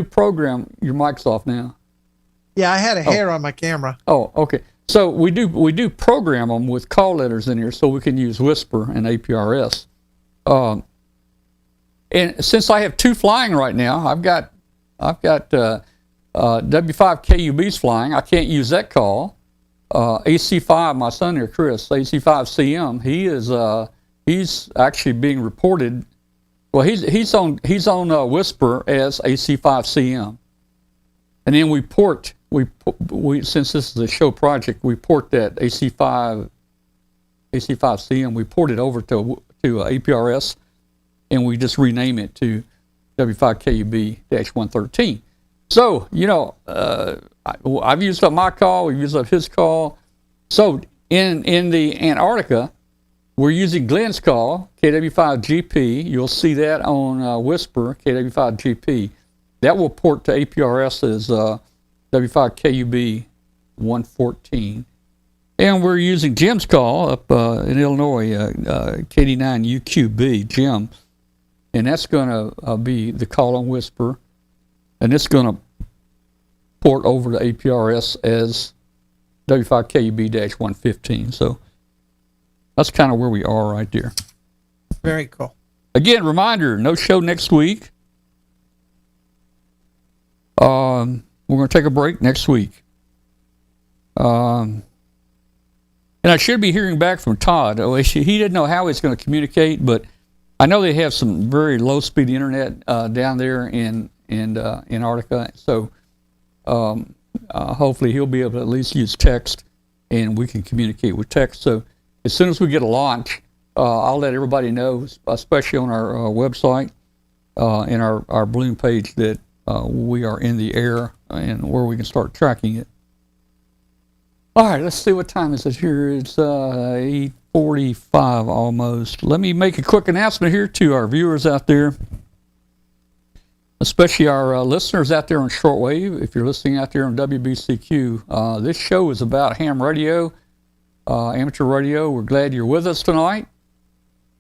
program. Your mic's off now. Yeah, I had a hair on my camera. Oh, okay. So we do program them with call letters in here, so we can use Whisper and APRS. And since I have two flying right now, I've got W5KUBs flying. I can't use that call. AC5, my son here, Chris, AC5CM. He's actually being reported. Well, he's on Whisper as AC5CM, and then we since this is a show project, we port that AC5CM. We port it over to APRS, and we just rename it to W5KUB-113. So I've used up my call. We've used up his call. So in the Antarctica, we're using Glenn's call, KW5GP. You'll see that on Whisper, KW5GP. That will port to APRS as W5KUB-114. And we're using Jim's call up in Illinois, KD9UQB, Jim. And that's going to be the call on Whisper. And it's going to port over to APRS as W5KUB-115. So that's kind of where we are right there. Very cool. Again, reminder, no show next week. We're going to take a break next week. And I should be hearing back from Todd. He didn't know how he's going to communicate, but I know they have some very low-speed internet down there in Antarctica. So hopefully he'll be able to at least use text, and we can communicate with text. So as soon as we get a launch, I'll let everybody know, especially on our website and our balloon page, that we are in the air and where we can start tracking it. All right, let's see what time is it here. It's 8:45 almost. Let me make a quick announcement here to our viewers out there, especially our listeners out there on shortwave. If you're listening out there on WBCQ, this show is about ham radio, amateur radio. We're glad you're with us tonight.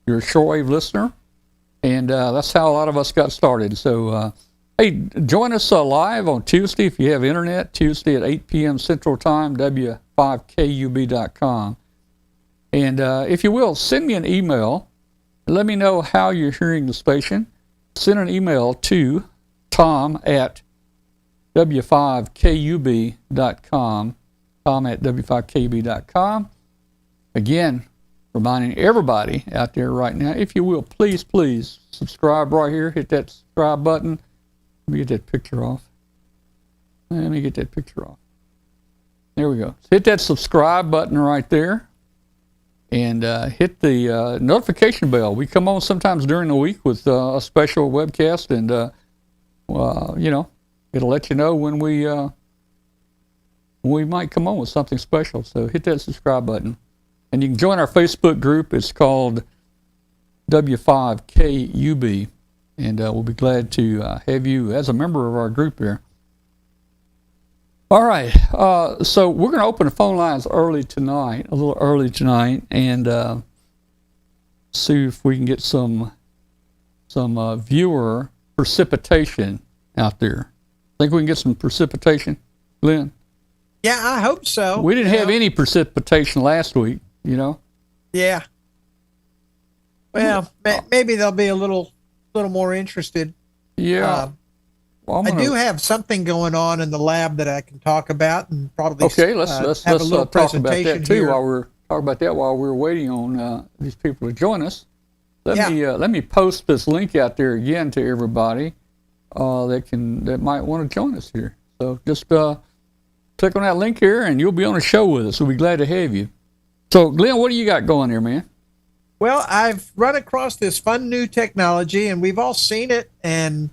You're a shortwave listener, and that's how a lot of us got started. So, hey, join us live on Tuesday if you have internet, Tuesday at 8 p.m. Central Time, W5KUB.com. And if you will, send me an email. Let me know how you're hearing the station. Send an email to tom@W5KUB.com, tom@W5KUB.com. Again, reminding everybody out there right now, if you will, please subscribe right here. Hit that subscribe button. Let me get that picture off. There we go. So hit that subscribe button right there. And hit the notification bell. We come on sometimes during the week with a special webcast, and it'll let you know when we might come on with something special. So hit that subscribe button, and you can join our Facebook group. It's called W5KUB, and we'll be glad to have you as a member of our group here. All right, so we're going to open the phone lines a little early tonight, and see if we can get some viewer precipitation out there. Think we can get some precipitation, Glenn? Yeah, I hope so. We didn't have any precipitation last week, Yeah. Well, maybe they'll be a little more interested. Yeah. I do have something going on in the lab that I can talk about, and probably let's have a little talk about that too here. while we're waiting on these people to join us. Let me post this link out there again to everybody that might want to join us here. So just click on that link here, and you'll be on the show with us. We'll be glad to have you. So Glenn, what do you got going there, man? Well, I've run across this fun new technology, and we've all seen it, and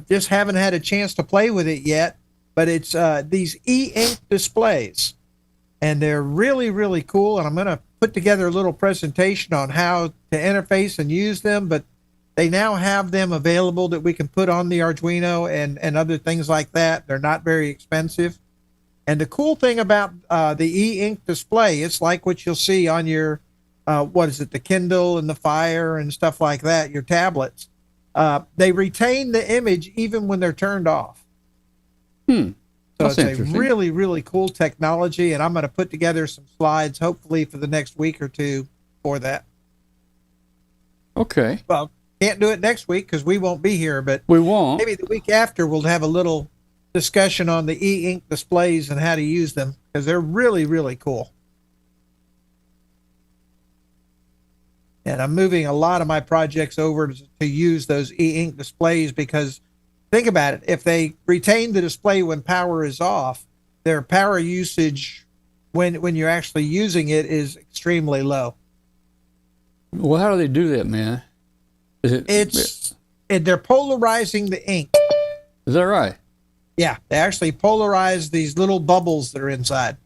just haven't had a chance to play with it yet, but it's these e-ink displays. and they're really, really cool. And I'm going to put together a little presentation on how to interface and use them, but they now have them available that we can put on the Arduino and other things like that. They're not very expensive. And the cool thing about the e-ink display, it's like what you'll see on your, the Kindle and the Fire and stuff like that, your tablets. They retain the image even when they're turned off. So That's it's a interesting. really, really cool technology, and I'm going to put together some slides, hopefully for the next week or two for that. Okay. Well, can't do it next week because we won't be here, but We won't. maybe the week after we'll have a little discussion on the e-ink displays and how to use them because they're really, really cool. And I'm moving a lot of my projects over to use those e-ink displays because think about it. If they retain the display when power is off, their power usage when you're actually using it is extremely low. Well, how do they do that, man? They're polarizing the ink. Is that right? Yeah, they actually polarize these little bubbles that are inside.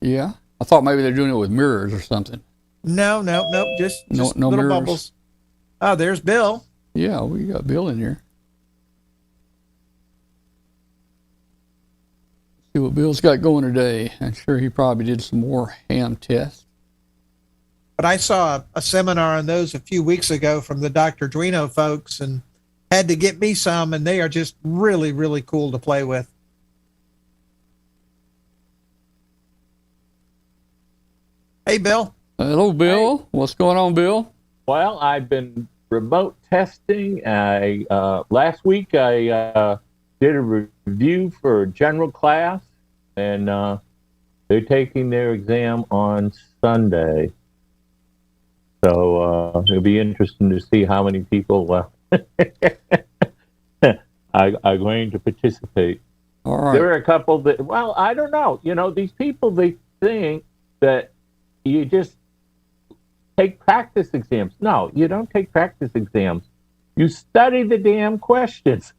Yeah. I thought maybe they're doing it with mirrors or something. No, just No little mirrors. bubbles. Oh, there's Bill. Yeah, we got Bill in here. See what Bill's got going today. I'm sure he probably did some more ham tests. But I saw a seminar on those a few weeks ago from the Dr. Arduino folks and had to get me some, and they are just really, really cool to play with. Hey, Bill. Hello, Bill. Hey. What's going on, Bill? Well, I've been remote testing. Last week I did a review for general class, and they're taking their exam on Sunday. So it'll be interesting to see how many people are going to participate. All right. There are a couple that, well, I don't know. You know, these people, they think that you just take practice exams. No, you don't take practice exams. You study the damn questions.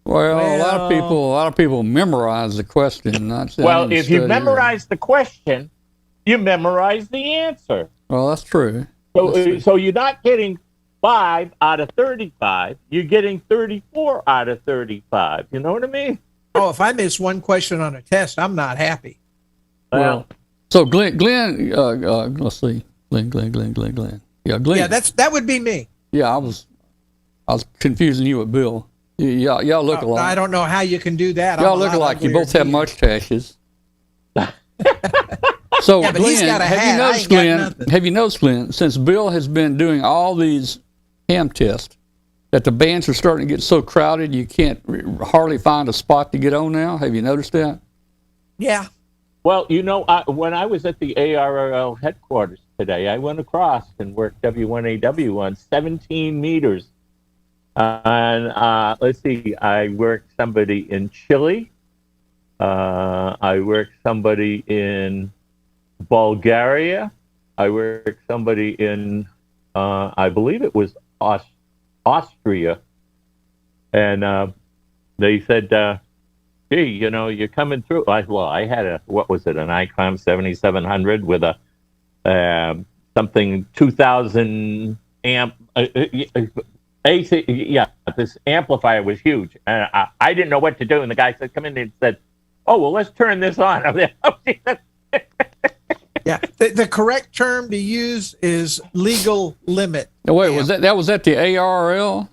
Well, a lot of people memorize the question. Well, if you memorize the question, you memorize the answer. Well, that's true. That's true. So you're not getting 5 out of 35. You're getting 34 out of 35. You know what I mean? Oh, if I miss one question on a test, I'm not happy. Well, So Glenn, let's see, Glenn. Yeah, Glenn. Yeah, that would be me. Yeah, I was confusing you with Bill. Y'all look alike. I don't know how you can do that. Y'all look alike. You both have mustaches. So, Yeah, but Glenn, he's got a have hat. you I noticed, ain't got Glenn? nothing. Have you noticed, Glenn, since Bill has been doing all these ham tests, that the bands are starting to get so crowded you can't hardly find a spot to get on now? Have you noticed that? Yeah. well, you know, when I was at the ARRL headquarters today, I went across and worked W1AW on 17 meters. And let's see, I worked somebody in Chile. I worked somebody in Bulgaria. I worked somebody in, I believe it was Austria. And they said, gee, you know, you're coming through. I had an ICOM 7700 with a something 2000 amp AC. Yeah, this amplifier was huge, and I didn't know what to do. And the guy said, "Come in," and said, "Oh, well, let's turn this on." I'm there. Oh, Yeah. The correct term to use is legal limit. No, wait, was that was at the ARRL?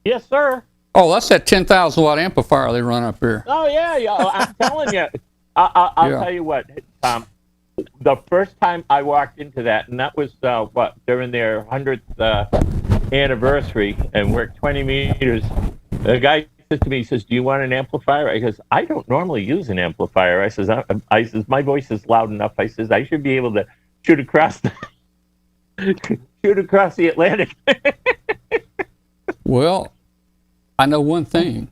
Yes, sir. Oh, that's that 10,000 watt amplifier they run up here. Oh, yeah. I'm telling you. I'll Yeah. tell you what. The first time I walked into that, and that was during their 100th anniversary, and worked 20 meters. The guy says to me, he says, "Do you want an amplifier?" I goes, "I don't normally use an amplifier." I says, "My voice is loud enough." I says, "I should be able to shoot across the Atlantic." Well, I know one thing.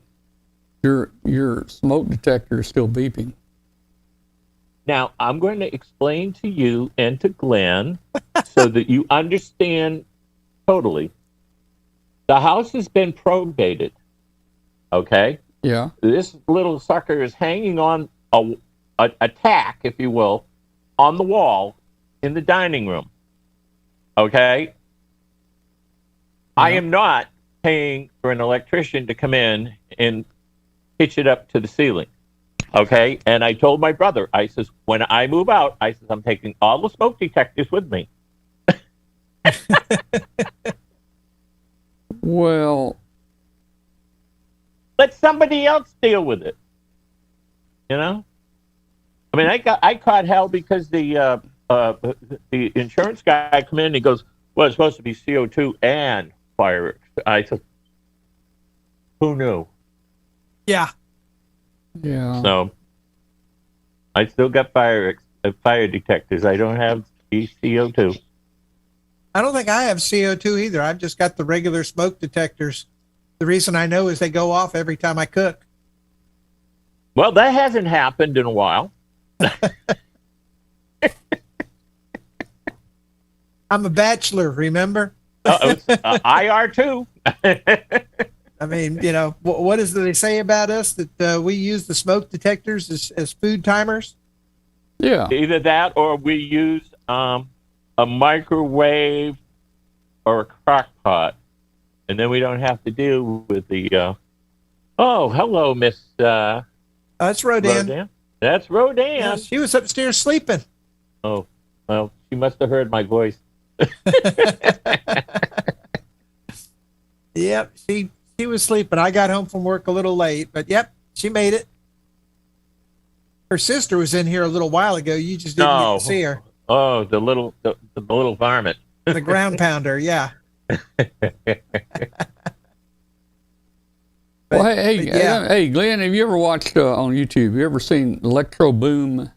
Your smoke detector is still beeping. Now, I'm going to explain to you and to Glenn so that you understand totally. The house has been probated, okay? Yeah. This little sucker is hanging on a a tack, if you will, on the wall in the dining room. Okay? I am not paying for an electrician to come in and pitch it up to the ceiling. Okay? And I told my brother, I says, when I move out, I says, I'm taking all the smoke detectors with me. Well, let somebody else deal with it. You know? I mean, I caught hell because the insurance guy come in and he goes, well, it's supposed to be CO2 and fireworks. I said, who knew? Yeah. yeah. So I still got fire detectors. I don't have the CO2. I don't think I have CO2 either. I've just got the regular smoke detectors. The reason I know is they go off every time I cook. Well, that hasn't happened in a while. I'm a bachelor, remember? IR too. I mean, you know, what is it they say about us that we use the smoke detectors as food timers? Yeah. Either that or we use a microwave or a crock pot, and then we don't have to deal with the. Oh, hello, Miss. That's Rodan. Rodan. That's Rodan. Yeah, she was upstairs sleeping. Oh, well, she must have heard my voice. Yep, she was sleeping. I got home from work a little late, but yep, she made it. Her sister was in here a little while ago. You just didn't get to see her. Oh, the little varmint. The ground pounder, yeah. Well, hey, yeah. hey, Glenn, have you ever watched on YouTube? You ever seen Electro Boom?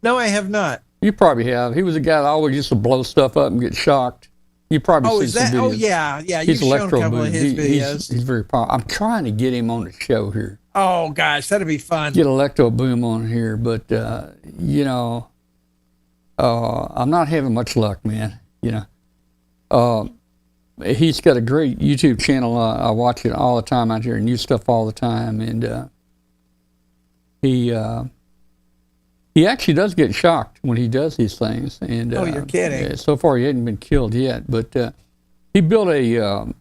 No, I have not. You probably have. He was a guy that always used to blow stuff up and get shocked. You probably Oh, seen is that? some videos. Oh, yeah, yeah. He's You've shown a Electro couple Boom. of his videos. He's very powerful. I'm trying to get him on the show here. Oh gosh, that'd be fun. Get Electro Boom on here, but you know, I'm not having much luck, man. You know, he's got a great YouTube channel. I watch it all the time out here, new stuff all the time, and he actually does get shocked when he does these things. And Oh, you're kidding. So far, he hadn't been killed yet, but he built a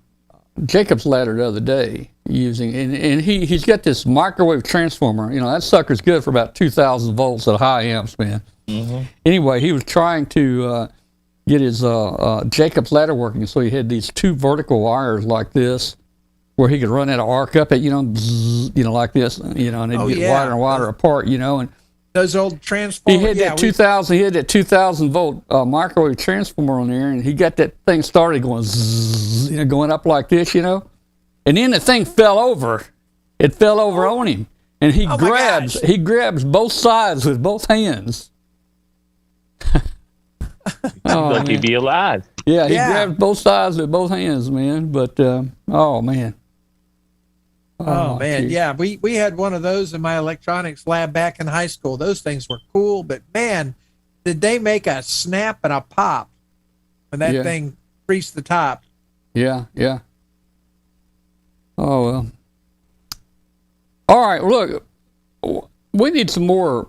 Jacob's ladder the other day using, and he's got this microwave transformer. You know, that sucker's good for about 2,000 volts at high amps, man. Mm-hmm. Anyway, he was trying to get his Jacob's ladder working, so he had these two vertical wires like this, where he could run that arc up at, bzzz, like this, and they'd get wider and wider apart, and those old transformers. he had that 2,000 volt microwave transformer on there, and he got that thing started going zzz, going up like this, and then the thing fell over. It fell over on him, and he grabs both sides with both hands. Lucky to be alive. Yeah, he grabbed both sides with both hands, man. But oh man. Oh man, geez. yeah, we had one of those in my electronics lab back in high school. Those things were cool, but man, did they make a snap and a pop when that thing reached the top. Yeah. Oh well. All right, look, we need some more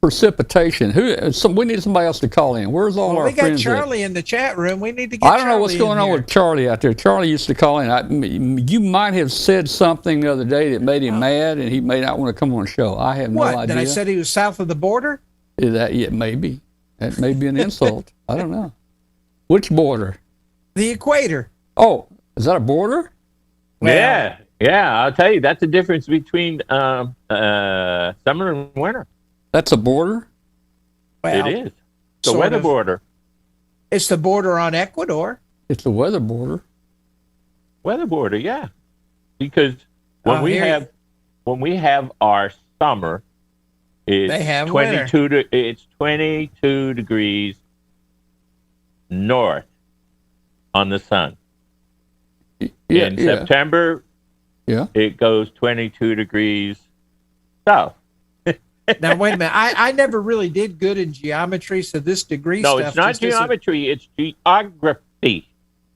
precipitation. We need somebody else to call in. Where's all our we got friends? Charlie in the chat room. We need to get. I don't know what's Charlie going on with Charlie out there. Charlie used to call in. You might have said something the other day that made him mad, and he may not want to come on the show. I have no idea. What? Did I said he was south of the border? Maybe. That may be an insult. I don't know. Which border? The equator. Oh, is that a border? Well, yeah. I'll tell you, that's the difference between summer and winter. That's a border? Well, it is. The weather border. It's the border on Ecuador. It's the weather border. Weather border, yeah. Because when we have our summer, it's 22 degrees north on the sun. In September, it goes 22 degrees south. Now, wait a minute. I never really did good in geometry, so this degree stuff... No, it's not geometry. It's geography.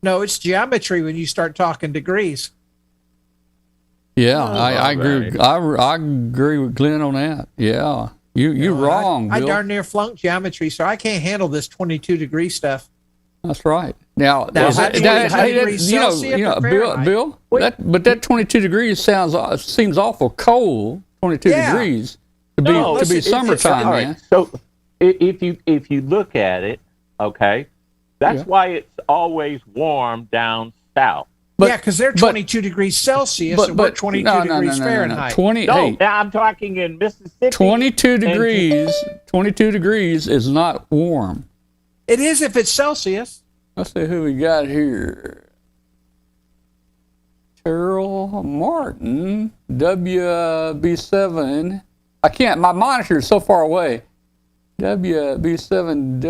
No, it's geometry when you start talking degrees. Yeah, I agree. I agree with Glenn on that. Yeah. You're wrong, I Bill. darn near flunked geometry, so I can't handle this 22-degree stuff. That's right. Now, Now, is is that it- 22 degrees Celsius or Fahrenheit? Bill, but that 22 degrees seems awful cold. 22 Yeah. degrees to No, be listen, it's summertime, All man. right. So if you look at it, okay, that's Yeah. why it's always warm down south. But- Yeah, because they're 22 degrees Celsius and we're 22 degrees Fahrenheit. 20. No, Hey, now I'm talking in Mississippi. 22 degrees. 22 degrees is not warm. It is if it's Celsius. Let's see who we got here. Terrell Martin, WB7. I can't, my monitor is so far away. WB7,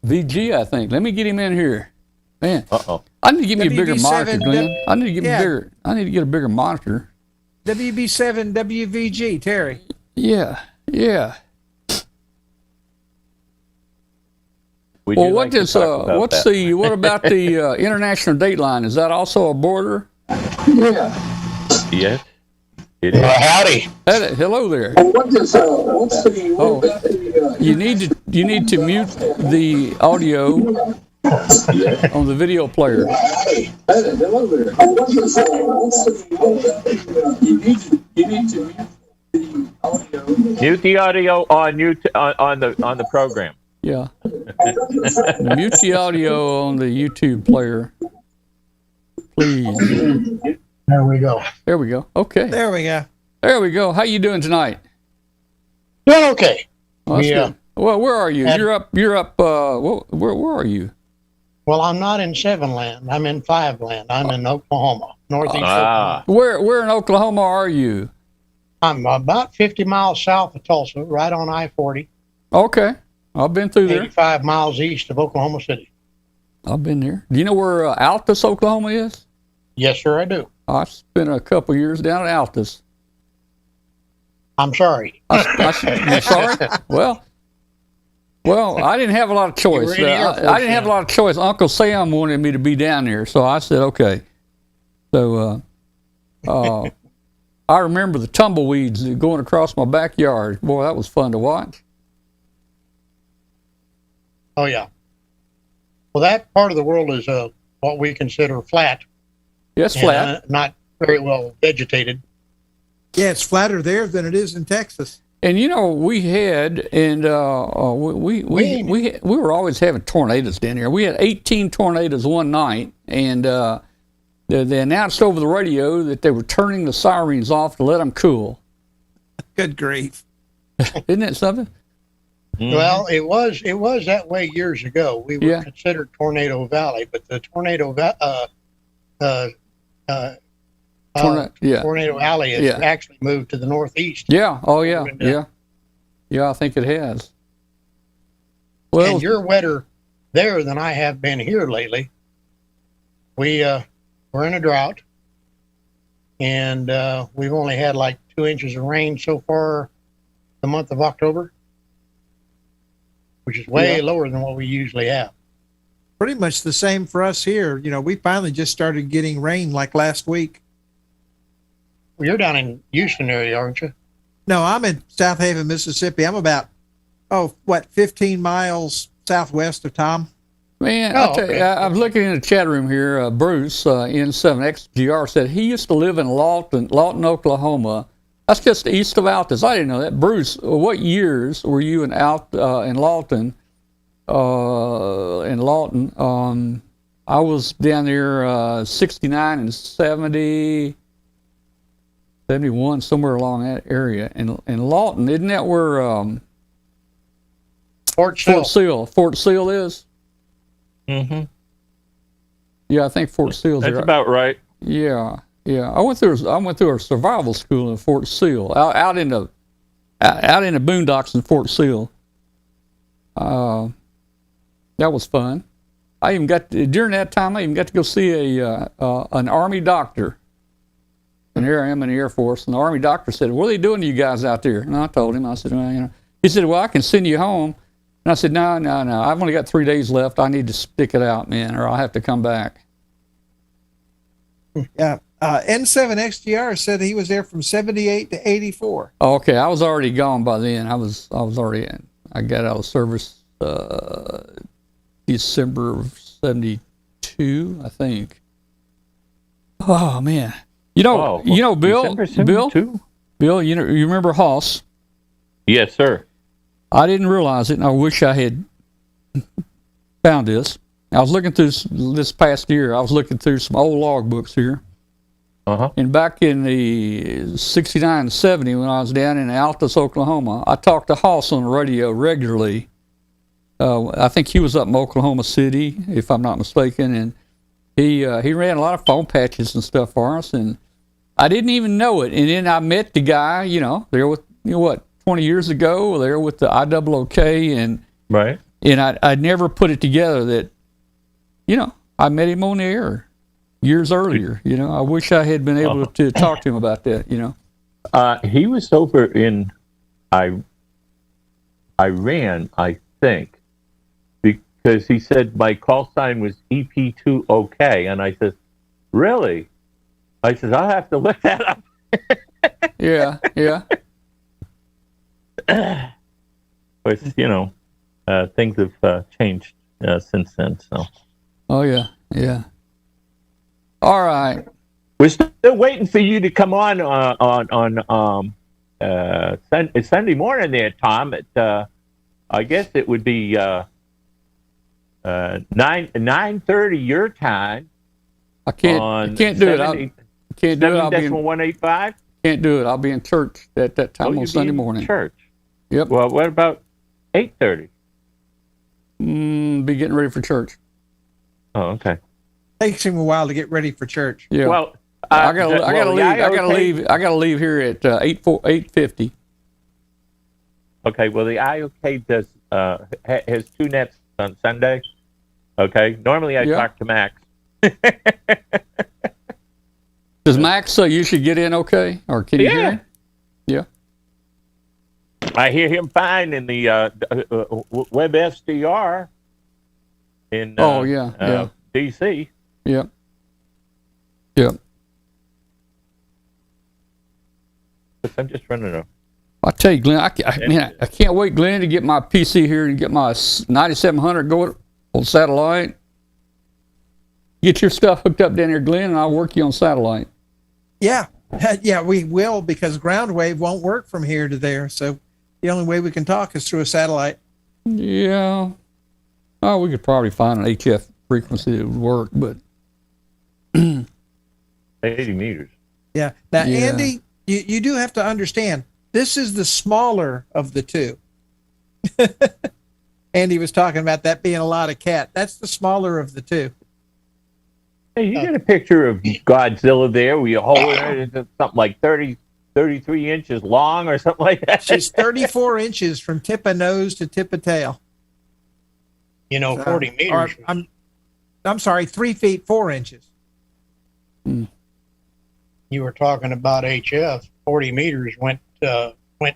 WVG, I think. Let me get him in here. Man, Uh-oh. I need to give me a bigger WB7, monitor, Glenn. I need to get me yeah. bigger. I need to get a bigger monitor. WB7 WVG, Terry. Yeah. Would Well, you like to talk about what's that? what about the international date line? Is that also a border? Yes, it is. Howdy. Hello there. What's the You need to mute the audio on the video player. hello there. You need to mute the audio. Mute the audio on on the program. Yeah. Mute the audio on the YouTube player, please. There we go. There we go. Okay. There we go. There we go. How you doing tonight? Doing okay. Well, that's Yeah. good. Well, where are you? And- You're up. Where are you? Well, I'm not in 7 land. I'm in 5 land. I'm in Oklahoma, northeast Oklahoma. Where in Oklahoma are you? I'm about 50 miles south of Tulsa, right on I-40, Okay. I've been through there. 85 miles east of Oklahoma City. I've been there. Do you know where Altus, Oklahoma is? Yes, sir, I do. I spent a couple years down at Altus. I'm sorry. You're sorry? Well, I didn't have a lot of choice. were in the Air Force I didn't have a then. lot of choice. Uncle Sam wanted me to be down there, so I said okay. So I remember the tumbleweeds going across my backyard. Boy, that was fun to watch. Oh, yeah. Well, that part of the world is what we consider flat. Yes, and, flat. not very well vegetated. Yeah, it's flatter there than it is in Texas. And you know, we had, and we were always having tornadoes down here. We had 18 tornadoes one night, and they announced over the radio that they were turning the sirens off to let them cool. Good grief. Isn't that something? Well, it was that way years ago. We were Yeah. considered Tornado Valley, but the Tornado Tornado Alley has Yeah. actually moved to the northeast. Yeah. Oh, yeah. And, Yeah. Yeah, I think it has. Well, And you're wetter there than I have been here lately. We're in a drought, and we've only had like 2 inches of rain so far the month of October, which is way Yeah. lower than what we usually have. Pretty much the same for us here. You know, we finally just started getting rain like last week. Well, you're down in Houston area, aren't you? No, I'm in South Haven, Mississippi. I'm about, 15 miles southwest of Tom. man, Oh, I'll tell you, okay. I'm looking in the chat room here. Bruce, N7XGR, said he used to live in Lawton, Oklahoma. That's just east of Altus. I didn't know that. Bruce, what years were you in Lawton? I was down there 69 and 70, 71, somewhere along that area. And Lawton, isn't that where Fort Sill. Fort Sill is? Mm-hmm. Yeah, I think Fort Sill's That's there. about right. Yeah. I went through a survival school in Fort Sill, out in the boondocks in Fort Sill. That was fun. During that time I even got to go see an Army doctor. And here I am in the Air Force, and the Army doctor said, "What are they doing to you guys out there?" And I told him, I said, "Well, you know." He said, "Well, I can send you home." And I said, No. I've only got 3 days left. I need to stick it out, man, or I'll have to come back. Yeah, N7XGR said he was there from 78 to 84. Oh, okay, I was already gone by then. I was already in. I got out of service December of 72, I think. Oh man, Oh, Bill, December Bill, 72? Bill, you remember Hoss? Yes, sir. I didn't realize it, and I wish I had found this. I was looking through this past year. I was looking through some old log books here. Uh-huh. And back in the 69 and 70, when I was down in Altus, Oklahoma, I talked to Hoss on the radio regularly. I think he was up in Oklahoma City, if I'm not mistaken, and he ran a lot of phone patches and stuff for us, and I didn't even know it. And then I met the guy, there with, 20 years ago, there with the IOOK, and Right. I never put it together that, I met him on the air years earlier. I wish I had been able to talk to him about that. He was over in Iran, I think, because he said my call sign was EP2OK, and I said, really? I said, I'll have to look that up. Yeah. But, things have changed since then. So Oh yeah. All right. we're still waiting for you to come on Sunday morning there, Tom. At I guess it would be 9:30 your time. I can't do it. I can't do it. I'll be in, 7.185. can't do it. I'll be in church at that time on you'll Sunday be in morning. Church. Yep. Well, what about 8:30? Be getting ready for church. Oh, okay. Takes him a while to get ready for church. Yeah. Well, I gotta leave. I gotta leave here at 8:50. Okay. Well, the IOK does has two nets on Sunday. Okay. Normally, I talk to Max. Does Max say you should get in okay, or can you hear him? Yeah. I hear him fine in the web SDR in DC. Yep. But I'm just running a. I tell you, Glenn, I can't wait, Glenn, to get my PC here and get my 9700 going on satellite. Get your stuff hooked up down here, Glenn, and I'll work you on satellite. Yeah, we will, because ground wave won't work from here to there. So the only way we can talk is through a satellite. Yeah. Oh, we could probably find an HF frequency that would work, but 80 meters. Yeah. Now, Andy, you do have to understand, this is the smaller of the two. Andy was talking about that being a lot of cat. That's the smaller of the two. Hey, you got a picture of Godzilla there where you hold it, it's something like 33 inches long or something like that. She's 34 inches from tip of nose to tip of tail. 40 meters. I'm sorry, 3 feet 4 inches. You were talking about HF. 40 meters went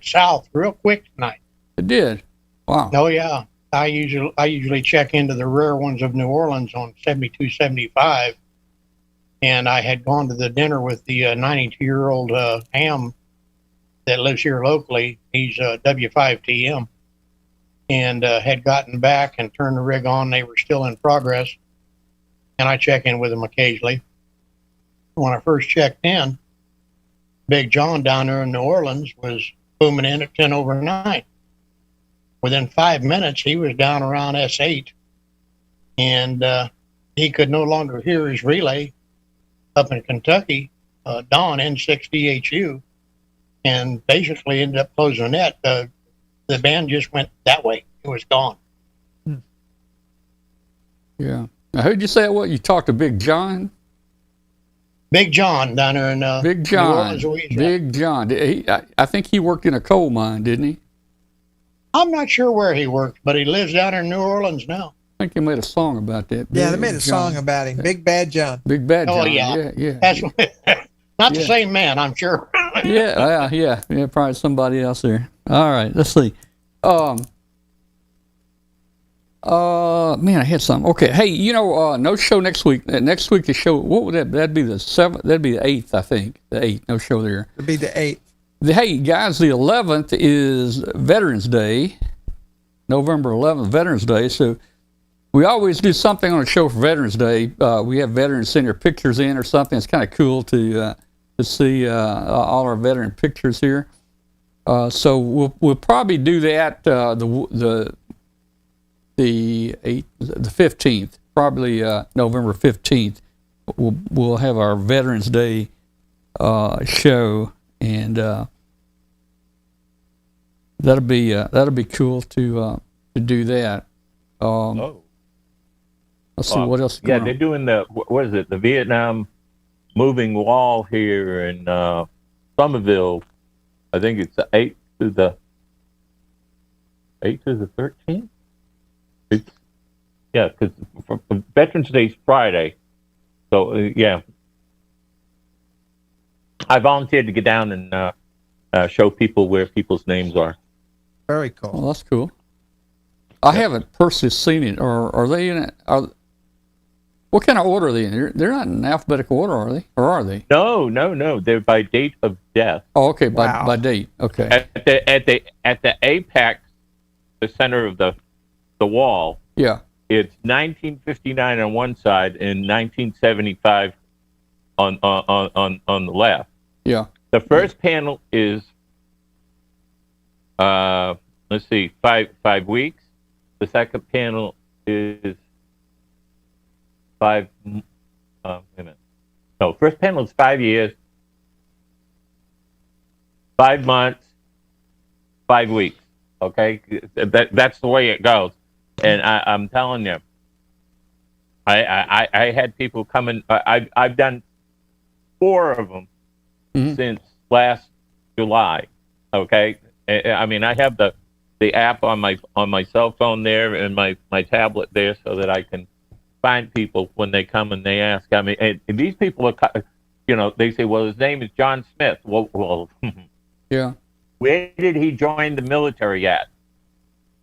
south real quick tonight. it did. Wow. Oh yeah, I usually check into the rare ones of New Orleans on 7275, and I had gone to the dinner with the 92-year-old Ham that lives here locally. He's W5TM, and had gotten back and turned the rig on. They were still in progress, and I check in with them occasionally. When I first checked in, Big John down there in New Orleans was booming in at 10 over 9. Within 5 minutes, he was down around S8, and he could no longer hear his relay up in Kentucky, Dawn N6DHU, and basically ended up closing the net. The band just went that way. It was gone. Yeah. Now, who'd you say it was? You talked to Big John? Big John down there in Big John. New Orleans, Louisiana. Big John. I think he worked in a coal mine, didn't he? I'm not sure where he worked, but he lives down in New Orleans now. I think he made a song about that. Yeah, they Big made a John. song about him. Big Bad John. Big Bad John. Oh, yeah. Yeah. That's not the same man, I'm sure. Yeah, probably somebody else there. All right, let's see. Man, I had something. Okay, hey, you know, no show next week. Next week the show. What would that? That'd be the 7th. That'd be the 8th, I think. The 8th. No show there. It'll be the 8th. Hey guys, the 11th is Veterans Day. November 11th, Veterans Day. So we always do something on a show for Veterans Day. We have veterans send their pictures in or something. It's kind of cool to see all our veteran pictures here. So we'll probably do that the 15th, probably November 15th. We'll have our Veterans Day show, and that'll be cool to do that. Let's see what else. Yeah, they're doing what is it? The Vietnam moving wall here in Somerville. I think it's the 8th to the 13th. It's because Veterans Day is Friday, so yeah. I volunteered to get down and show people where people's names are. Very cool. Well, that's cool. I haven't personally seen it. Or are they in it? What kind of order are they in? They're not in alphabetical order, are they? Or are they? No. They're by date of death. Oh, okay, Wow. by date. Okay. At the apex, the center of the wall. Yeah. It's 1959 on one side and 1975 on the left. Yeah. The first panel is let's see, 5 weeks. The second panel is 5. Wait a minute. No, first panel is 5 years, 5 months, 5 weeks. Okay, that's the way it goes. And I'm telling you, I had people coming. I've done 4 of them since last July. Okay, I mean I have the app on my cell phone there and my tablet there so that I can find people when they come and they ask. I mean, and these people are, they say, well, his name is John Smith. Well, yeah. Where did he join the military at?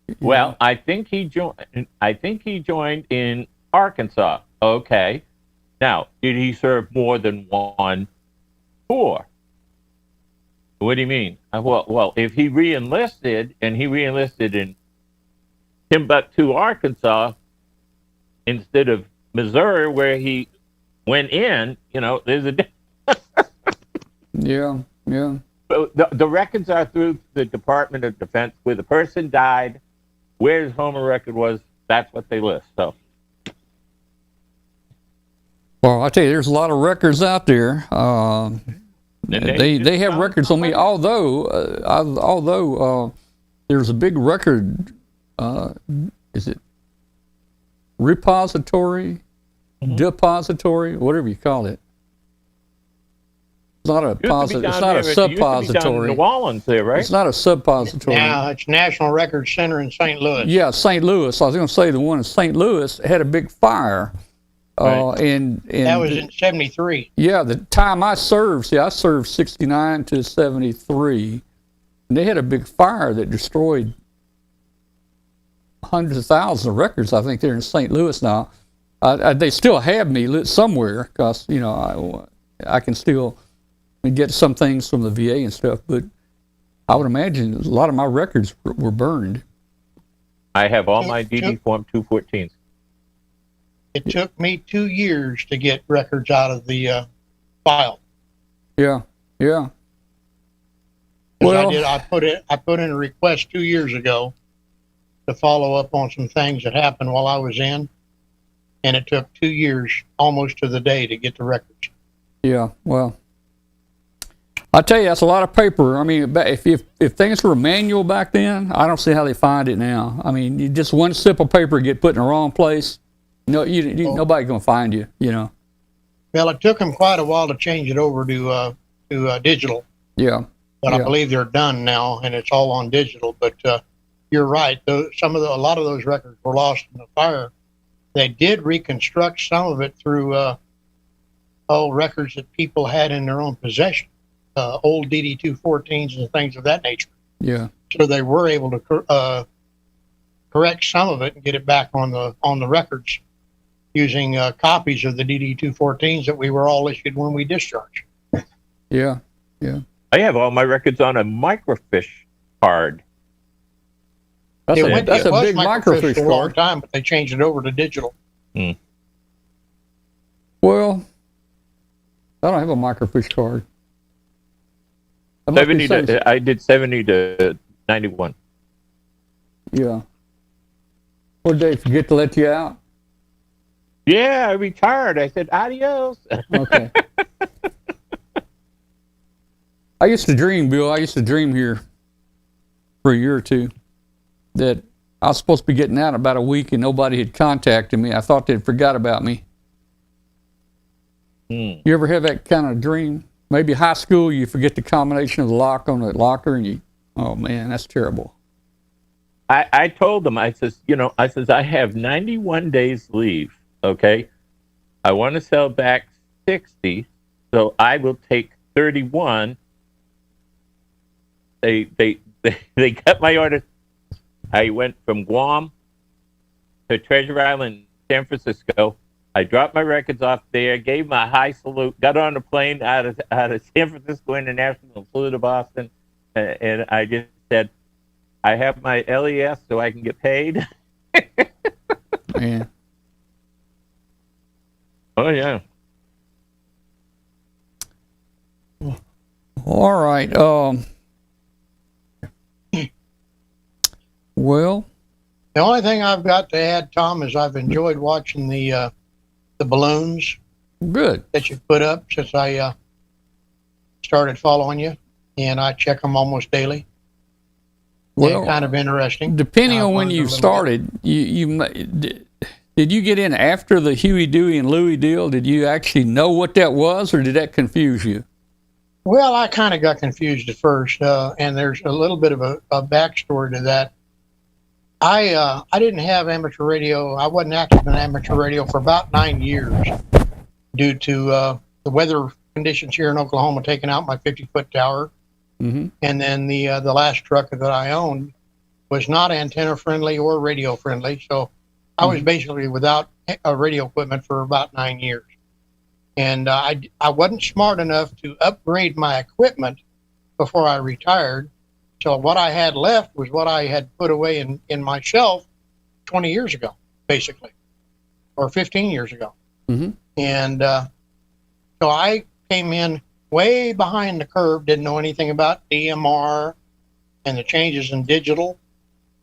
Yeah. Well, I think he joined in Arkansas. Okay. Now, did he serve more than one tour? What do you mean? Well, if he re-enlisted in Timbuktu, Arkansas, instead of Missouri, where he went in, there's a difference. Yeah. The records are through the Department of Defense. Where the person died, where his home record was, that's what they list. So, well, I tell you, there's a lot of records out there. They have records on me. Although there's a big record. Is it repository, depository, whatever you call it? It's not a It's not a suppository. New Orleans, there, right? It's not a suppository. Now it's National Record Center in St. Louis. Yeah, St. Louis. I was going to say the one in St. Louis had a big fire. Right. And that was in 73. Yeah, the time I served, I served 69 to 73, and they had a big fire that destroyed hundreds of thousands of records. I think they're in St. Louis now. They still have me lit somewhere because I can still get some things from the VA and stuff, but I would imagine a lot of my records were burned. I have all my DD Form 214s. It took me 2 years to get records out of the file. Yeah. Well, I put in a request 2 years ago to follow up on some things that happened while I was in, and it took 2 years, almost to the day, to get the records. Yeah, well, I tell you, that's a lot of paper. I mean, if things were manual back then, I don't see how they find it now. I mean, you just one sip of paper get put in the wrong place. No, nobody's gonna find you. Well, it took them quite a while to change it over to digital. Yeah. But I believe they're done now, and it's all on digital. But you're right; a lot of those records were lost in the fire. They did reconstruct some of it through records that people had in their own possession, old DD-214s and things of that nature. Yeah. So they were able to correct some of it and get it back on the records using copies of the DD-214s that we were all issued when we discharged. Yeah, yeah. I have all my records on a microfiche card. That's It a was big microfiche for a long card. time, but they changed it over to digital. Well, I don't have a microfiche card. That must be 70 to, I did 70 to 91. Yeah. Well, did they forget to let you out? Yeah, I retired. I said adios. Okay. I used to dream, Bill. I used to dream here for a year or two that I was supposed to be getting out in about a week and nobody had contacted me. I thought they'd forgot about me. You ever have that kind of dream? Maybe high school, you forget the combination of the lock on the locker and oh man, that's terrible. I told them, I says, I have 91 days leave. Okay. I want to sell back 60. So I will take 31. They cut my order. I went from Guam to Treasure Island, San Francisco. I dropped my records off there, gave them a high salute, got on a plane out of San Francisco International, flew to Boston, and I just said, I have my LES so I can get paid. Man. Oh, yeah. All right. Well, The only thing I've got to add, Tom, is I've enjoyed watching the balloons good. that you've put up since I started following you, and I check them almost daily. Well, They're kind of interesting. depending I've on when learned a you little started, did you get in after the Huey, Dewey, and Louie deal? Did you actually know what that was, or did that confuse you? Well, I kind of got confused at first, and there's a little bit of a backstory to that. I didn't have amateur radio. I wasn't active in amateur radio for about 9 years due to the weather conditions here in Oklahoma taking out my 50-foot tower. Mm-hmm. And then the last truck that I owned was not antenna friendly or radio friendly. So I was basically without radio equipment for about 9 years. And I wasn't smart enough to upgrade my equipment before I retired. So what I had left was what I had put away in my shelf 20 years ago, basically, or 15 years ago. Mm-hmm. And so I came in way behind the curve, didn't know anything about DMR and the changes in digital,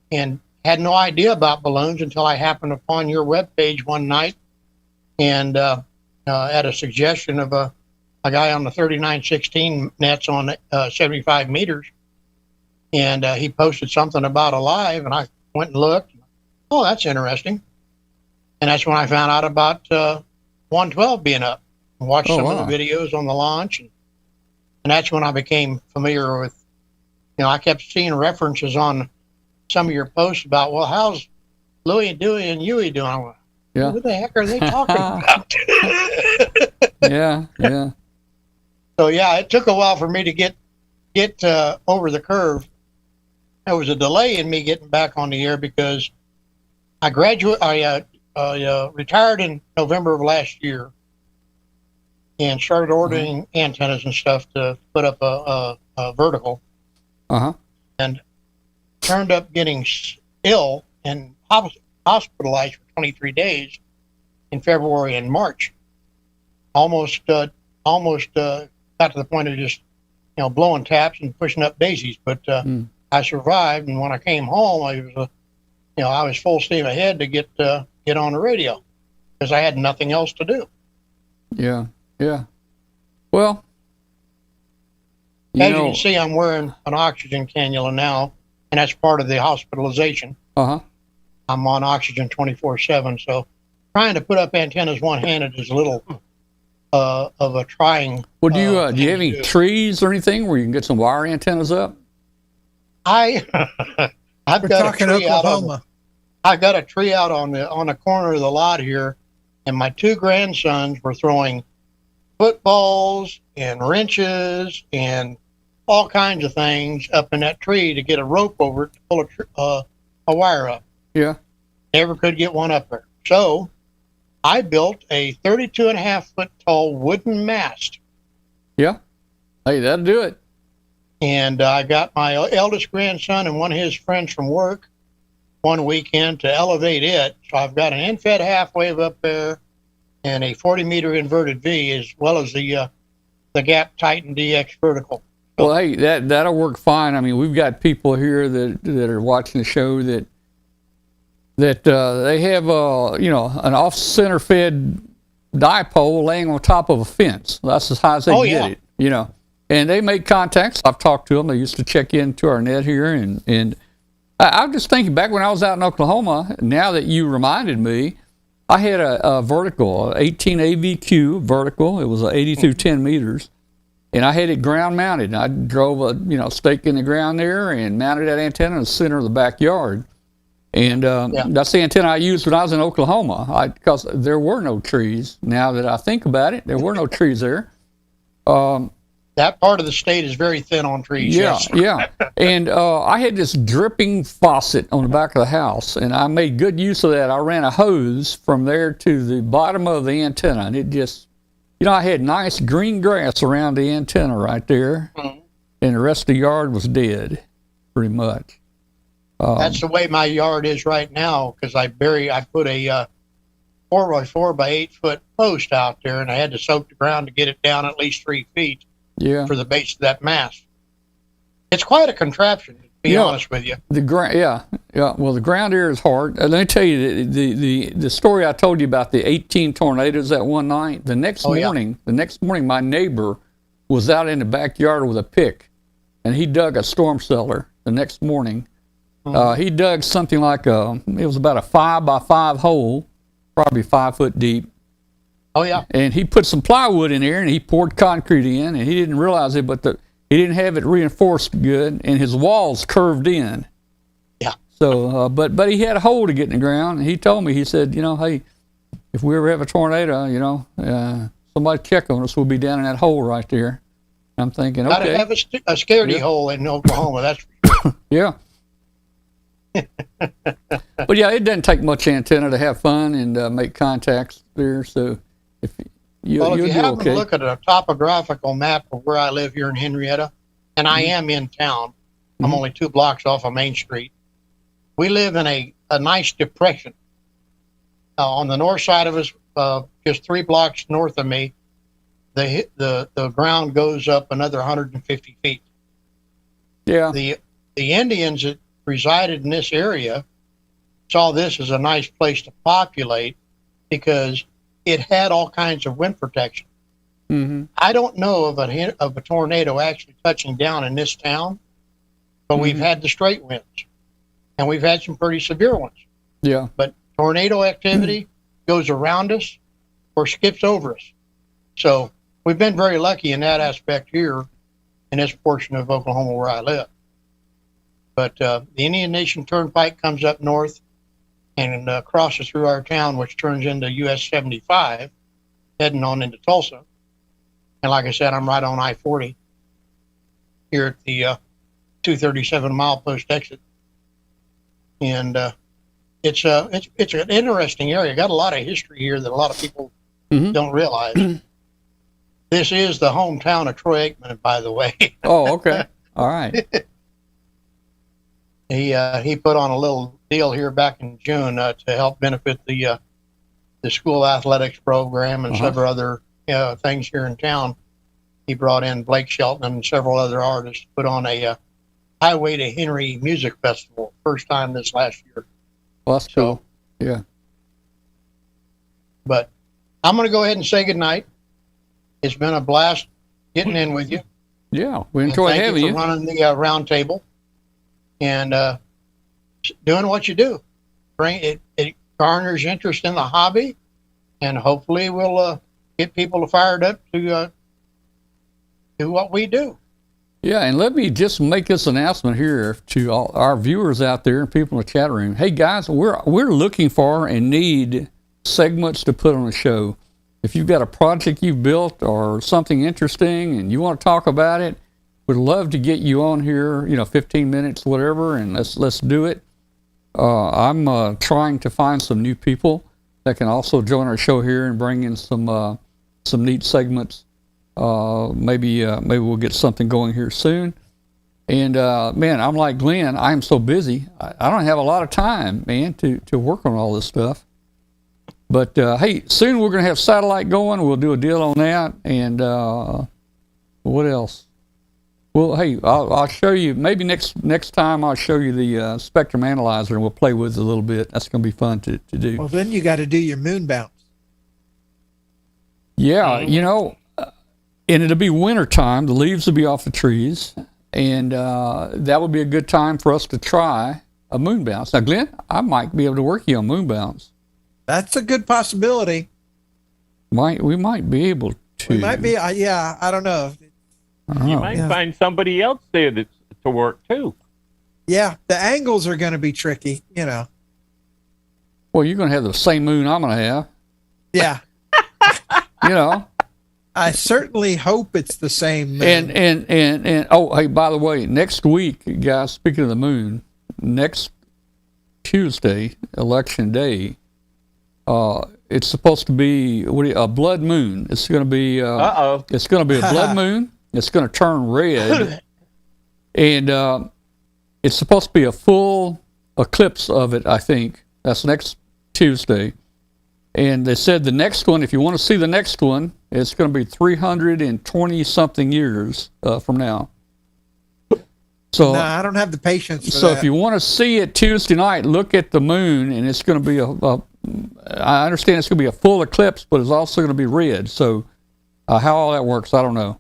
and had no idea about balloons until I happened upon your webpage one night and at a suggestion of a guy on the 3916 nets on 75 meters. And he posted something about Alive, and I went and looked. Oh, that's interesting. And that's when I found out about 112 being up. And watched some of the videos on the launch. And that's when I became familiar with, I kept seeing references on some of your posts about, well, how's Louie, Dewey, and Huey doing? I went, Yeah. what the heck are they talking about? Yeah. So, yeah, it took a while for me to get over the curve. There was a delay in me getting back on the air because I retired in November of last year and started ordering antennas and stuff to put up a vertical. Uh-huh. And turned up getting ill and hospitalized for 23 days in February and March. Almost got to the point of just blowing taps and pushing up daisies, but I survived. And when I came home, I was full steam ahead to get on the radio because I had nothing else to do. Yeah. Well, as you can see, I'm wearing an oxygen cannula now, and that's part of the hospitalization. Uh-huh. I'm on oxygen 24/7, so trying to put up antennas one-handed is a little of a trying. Well, do you have any trees or anything where you can get some wire antennas up? I've got a tree Oklahoma. I've got a tree out on the corner of the lot here, and my two grandsons were throwing footballs and wrenches and all kinds of things up in that tree to get a rope over it to pull a wire up. Yeah. Never could get one up there. So I built a 32.5-foot tall wooden mast. Yeah. Hey, that'll do it. And I got my eldest grandson and one of his friends from work one weekend to elevate it. So I've got an end-fed half wave up there and a 40-meter inverted V, as well as the Gap Titan DX vertical. Well, hey, that'll work fine. I mean, we've got people here that are watching the show that they have an off-center fed dipole laying on top of a fence. That's as high as they can get it. And they make contacts. I've talked to them. They used to check into our net here, and I'm just thinking back when I was out in Oklahoma. Now that you reminded me, I had a vertical, 18 AVQ vertical. It was 8210 meters, and I had it ground mounted. I drove a stake in the ground there and mounted that antenna in the center of the backyard. And that's the antenna I used when I was in Oklahoma, because there were no trees. Now that I think about it, there were no trees there. That part of the state is very thin on trees. Yeah, yes. yeah. And I had this dripping faucet on the back of the house, and I made good use of that. I ran a hose from there to the bottom of the antenna, and it just, I had nice green grass around the antenna right there, and the rest of the yard was dead, pretty much. That's the way my yard is right now, because I put a 4x4 by 8-foot post out there, and I had to soak the ground to get it down at least 3 feet. Yeah. For the base of that mast. It's quite a contraption, to be honest with you. Well, the ground air is hard. Let me tell you the story I told you about the 18 tornadoes that one night. The next morning, my neighbor was out in the backyard with a pick, and he dug a storm cellar. The next morning, he dug something like it was about a 5x5 hole, probably 5 foot deep. Oh, yeah. And he put some plywood in there, and he poured concrete in, and he didn't realize it, but he didn't have it reinforced good, and his walls curved in. Yeah. So, but he had a hole to get in the ground, and he told me, he said, hey, if we ever have a tornado, somebody check on us, we'll be down in that hole right there. I'm thinking, okay. Gotta have a scaredy hole in Oklahoma, that's for sure. Yeah. But yeah, it doesn't take much antenna to have fun and make contacts there, so... If you happen to look at a topographical map of where I live here in Henrietta, and I am in town, I'm only 2 blocks off of Main Street. We live in a nice depression. On the north side of us, just 3 blocks north of me, the ground goes up another 150 feet. Yeah. The Indians that resided in this area saw this as a nice place to populate because it had all kinds of wind protection. I don't know of a tornado actually touching down in this town, but we've had the straight winds, and we've had some pretty severe ones. Yeah. But tornado activity goes around us or skips over us. So we've been very lucky in that aspect here in this portion of Oklahoma where I live. But the Indian Nation Turnpike comes up north and crosses through our town, which turns into US 75, heading on into Tulsa. And like I said, I'm right on I-40 here at the 237 milepost exit. And it's an interesting area. Got a lot of history here that a lot of people don't realize. This is the hometown of Troy Aikman, by the way. Oh, okay. All right. He put on a little deal here back in June to help benefit the school athletics program and several other things here in town. He brought in Blake Shelton and several other artists to put on a Highway to Henry music festival, first time this last year. Well, that's cool. Yeah. But I'm going to go ahead and say goodnight. It's been a blast getting in with you. Yeah, we enjoy having you. Thank you for running the roundtable and doing what you do. It garners interest in the hobby, and hopefully we'll get people fired up to do what we do. Yeah, and let me just make this announcement here to all our viewers out there and people in the chat room. Hey guys, we're looking for and need segments to put on the show. If you've got a project you've built or something interesting and you want to talk about it, we'd love to get you on here, 15 minutes, whatever, and let's do it. I'm trying to find some new people that can also join our show here and bring in some neat segments. Maybe we'll get something going here soon. And man, I'm like Glenn. I'm so busy. I don't have a lot of time, man, to work on all this stuff. But hey, soon we're gonna have satellite going. We'll do a deal on that. And what else? Well, hey, I'll show you. Maybe next time I'll show you the spectrum analyzer, and we'll play with it a little bit. That's gonna be fun to do. Well, then you got to do your moon bounce. Yeah, you know, and it'll be winter time. The leaves will be off the trees, and that would be a good time for us to try a moon bounce. Now, Glenn, I might be able to work you on moon bounce. That's a good possibility. We might be able to. We might be. Yeah, I don't know. You might find somebody else there that's to work too. Yeah, the angles are going to be tricky, you know. Well, you're going to have the same moon I'm going to have. Yeah. You know. I certainly hope it's the same moon. And oh, hey, by the way, next week, guys, speaking of the moon, next Tuesday, election day, it's supposed to be a blood moon. It's going to be it's going to be a blood moon. It's going to turn red, and it's supposed to be a full eclipse of it, I think. That's next Tuesday. And they said the next one, if you want to see the next one, it's going to be 320-something years from now. So no, I don't have the patience for so that. if you want to see it Tuesday night, look at the moon, and it's going to be I understand it's going to be a full eclipse, but it's also going to be red. So how all that works, I don't know.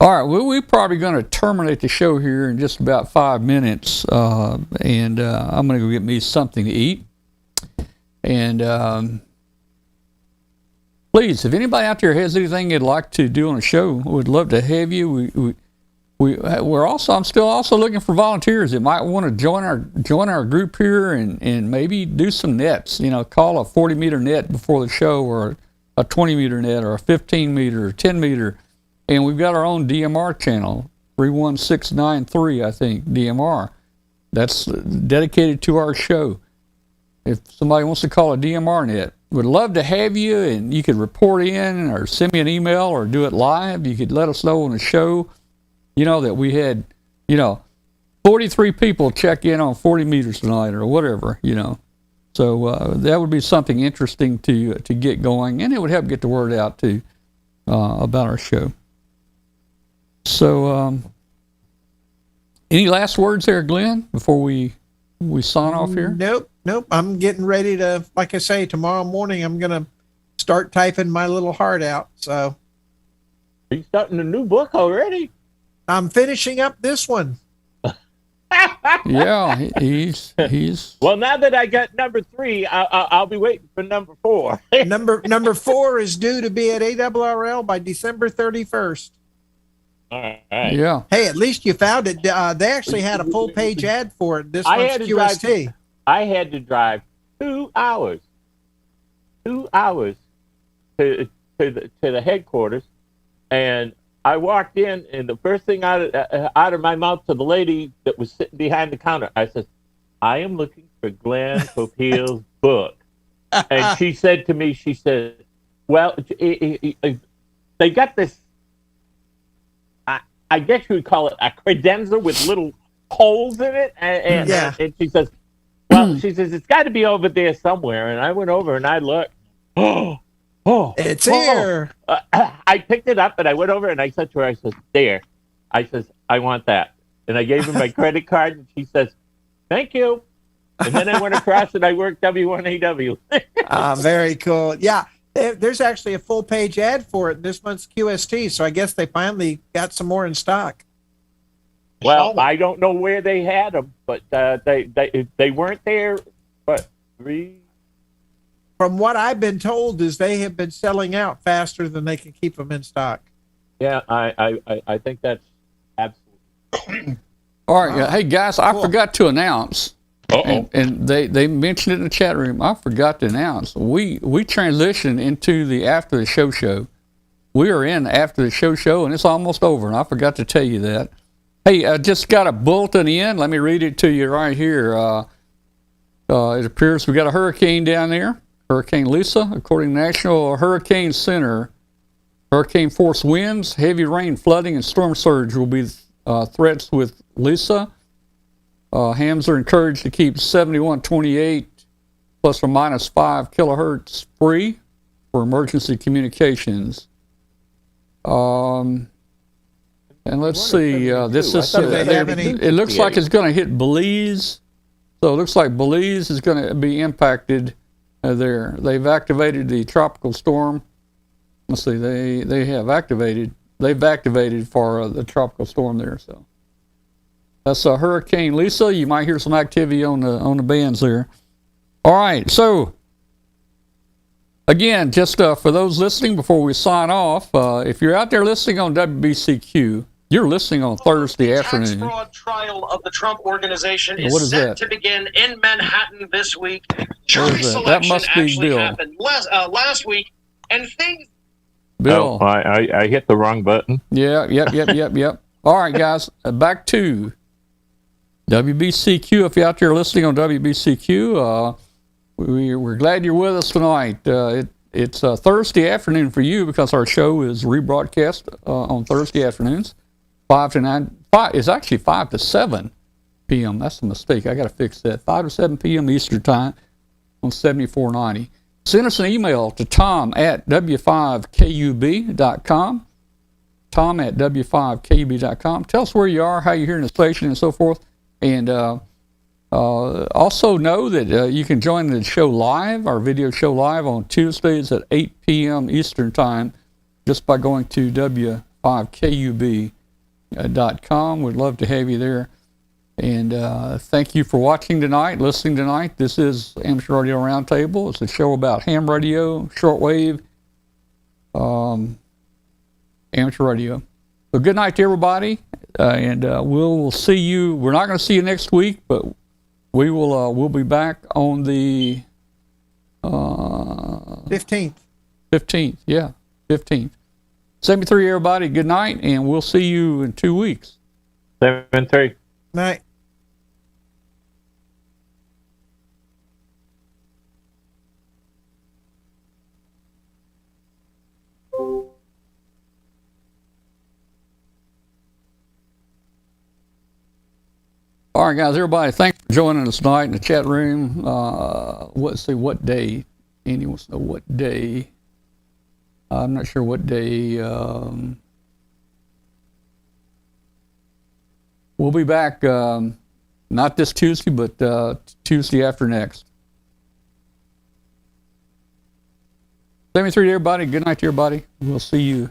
All right, well, we're probably going to terminate the show here in just about 5 minutes, and I'm going to go get me something to eat. And please, if anybody out there has anything they'd like to do on the show, we'd love to have you. We're also, I'm still also looking for volunteers that might want to join our group here and maybe do some nets. You know, call a 40-meter net before the show, or a 20-meter net, or a 15-meter, or 10-meter. And we've got our own DMR channel, 31693, I think, DMR. That's dedicated to our show. If somebody wants to call a DMR net, we'd love to have you, and you could report in or send me an email or do it live. You could let us know on the show, you know, that we had, 43 people check in on 40 meters tonight or whatever, So that would be something interesting to get going, and it would help get the word out, too, about our show. So, any last words there, Glenn, before we sign off here? Nope. I'm getting ready to, like I say, tomorrow morning I'm going to start typing my little heart out. So, are you starting a new book already? I'm finishing up this one. Yeah, he's. Well, now that I got number 3, I'll be waiting for number 4. Number 4 is due to be at ARRL by December 31st. All right. Yeah. Hey, at least you found it. They actually had a full page ad for it this month's QST. I had to drive 2 hours. 2 hours to the headquarters, and I walked in, and the first thing out of my mouth to the lady that was sitting behind the counter, I said, "I am looking for Glenn Popeil's book." And she said to me, she said, "Well, they got this, I guess you would call it a credenza with little holes in it." And she says, "Well," she says, "it's got to be over there somewhere." And I went over and I looked. It's here. I picked it up and I went over and I said to her, I said, "There." I says, "I want that." And I gave her my credit card, and she says, "Thank you." And then I went across and I worked W1AW. Very cool. Yeah. There's actually a full page ad for it this month's QST, so I guess they finally got some more in stock. Well, I don't know where they had them, but they weren't there. But 3. From what I've been told, is they have been selling out faster than they can keep them in stock. Yeah, I think that's absolutely. All right, hey guys, I forgot to announce. And they mentioned it in the chat room. I forgot to announce. We transitioned into the after the show. We are in after the show, and it's almost over. And I forgot to tell you that. Hey, I just got a bulletin in. Let me read it to you right here. It appears we got a hurricane down there, Hurricane Lisa. According to National Hurricane Center, hurricane force winds, heavy rain, flooding, and storm surge will be threats with Lisa. Hams are encouraged to keep 7128 plus or minus 5 kilohertz free for emergency communications. And let's see, this is, it looks like it's going to hit Belize. So it looks like Belize is going to be impacted there. They've activated the tropical storm. Let's see, they've activated for the tropical storm there. So that's Hurricane Lisa. You might hear some activity on the bands there. All right, so again, just for those listening before we sign off, if you're out there listening on WBCQ, you're listening on Thursday afternoon. The tax fraud trial of the Trump organization is set to begin in Manhattan this week. Jury selection that must be actually Bill. happened last week, and things. Bill. Oh, I hit the wrong button. Yeah, yep. All right, guys, back to WBCQ. If you're out there listening on WBCQ, we're glad you're with us tonight. It's Thursday afternoon for you because our show is rebroadcast on Thursday afternoons. 5 to 9. It's actually 5 to 7 p.m. That's a mistake. I got to fix that. 5 to 7 p.m. Eastern Time on 7490. Send us an email to tom@w5kub.com. tom@w5kub.com. Tell us where you are, how you're hearing the station, and so forth. And also know that you can join the show live, our video show live on Tuesdays at 8 p.m. Eastern Time, just by going to w5kub.com. We'd love to have you there. And thank you for watching tonight, listening tonight. This is Amateur Radio Roundtable. It's a show about ham radio, shortwave, amateur radio. So good night to everybody, and we'll see you. We're not going to see you next week, but we'll be back on the 15th. 15th. Yeah, 15th. 73, everybody. Good night, and we'll see you in 2 weeks. 7-3. Night. All right, guys, everybody, thanks for joining us tonight in the chat room. Let's see, what day? Andy wants to know what day. I'm not sure what day. We'll be back not this Tuesday, but Tuesday after next. 73 to everybody. Good night to everybody. We'll see you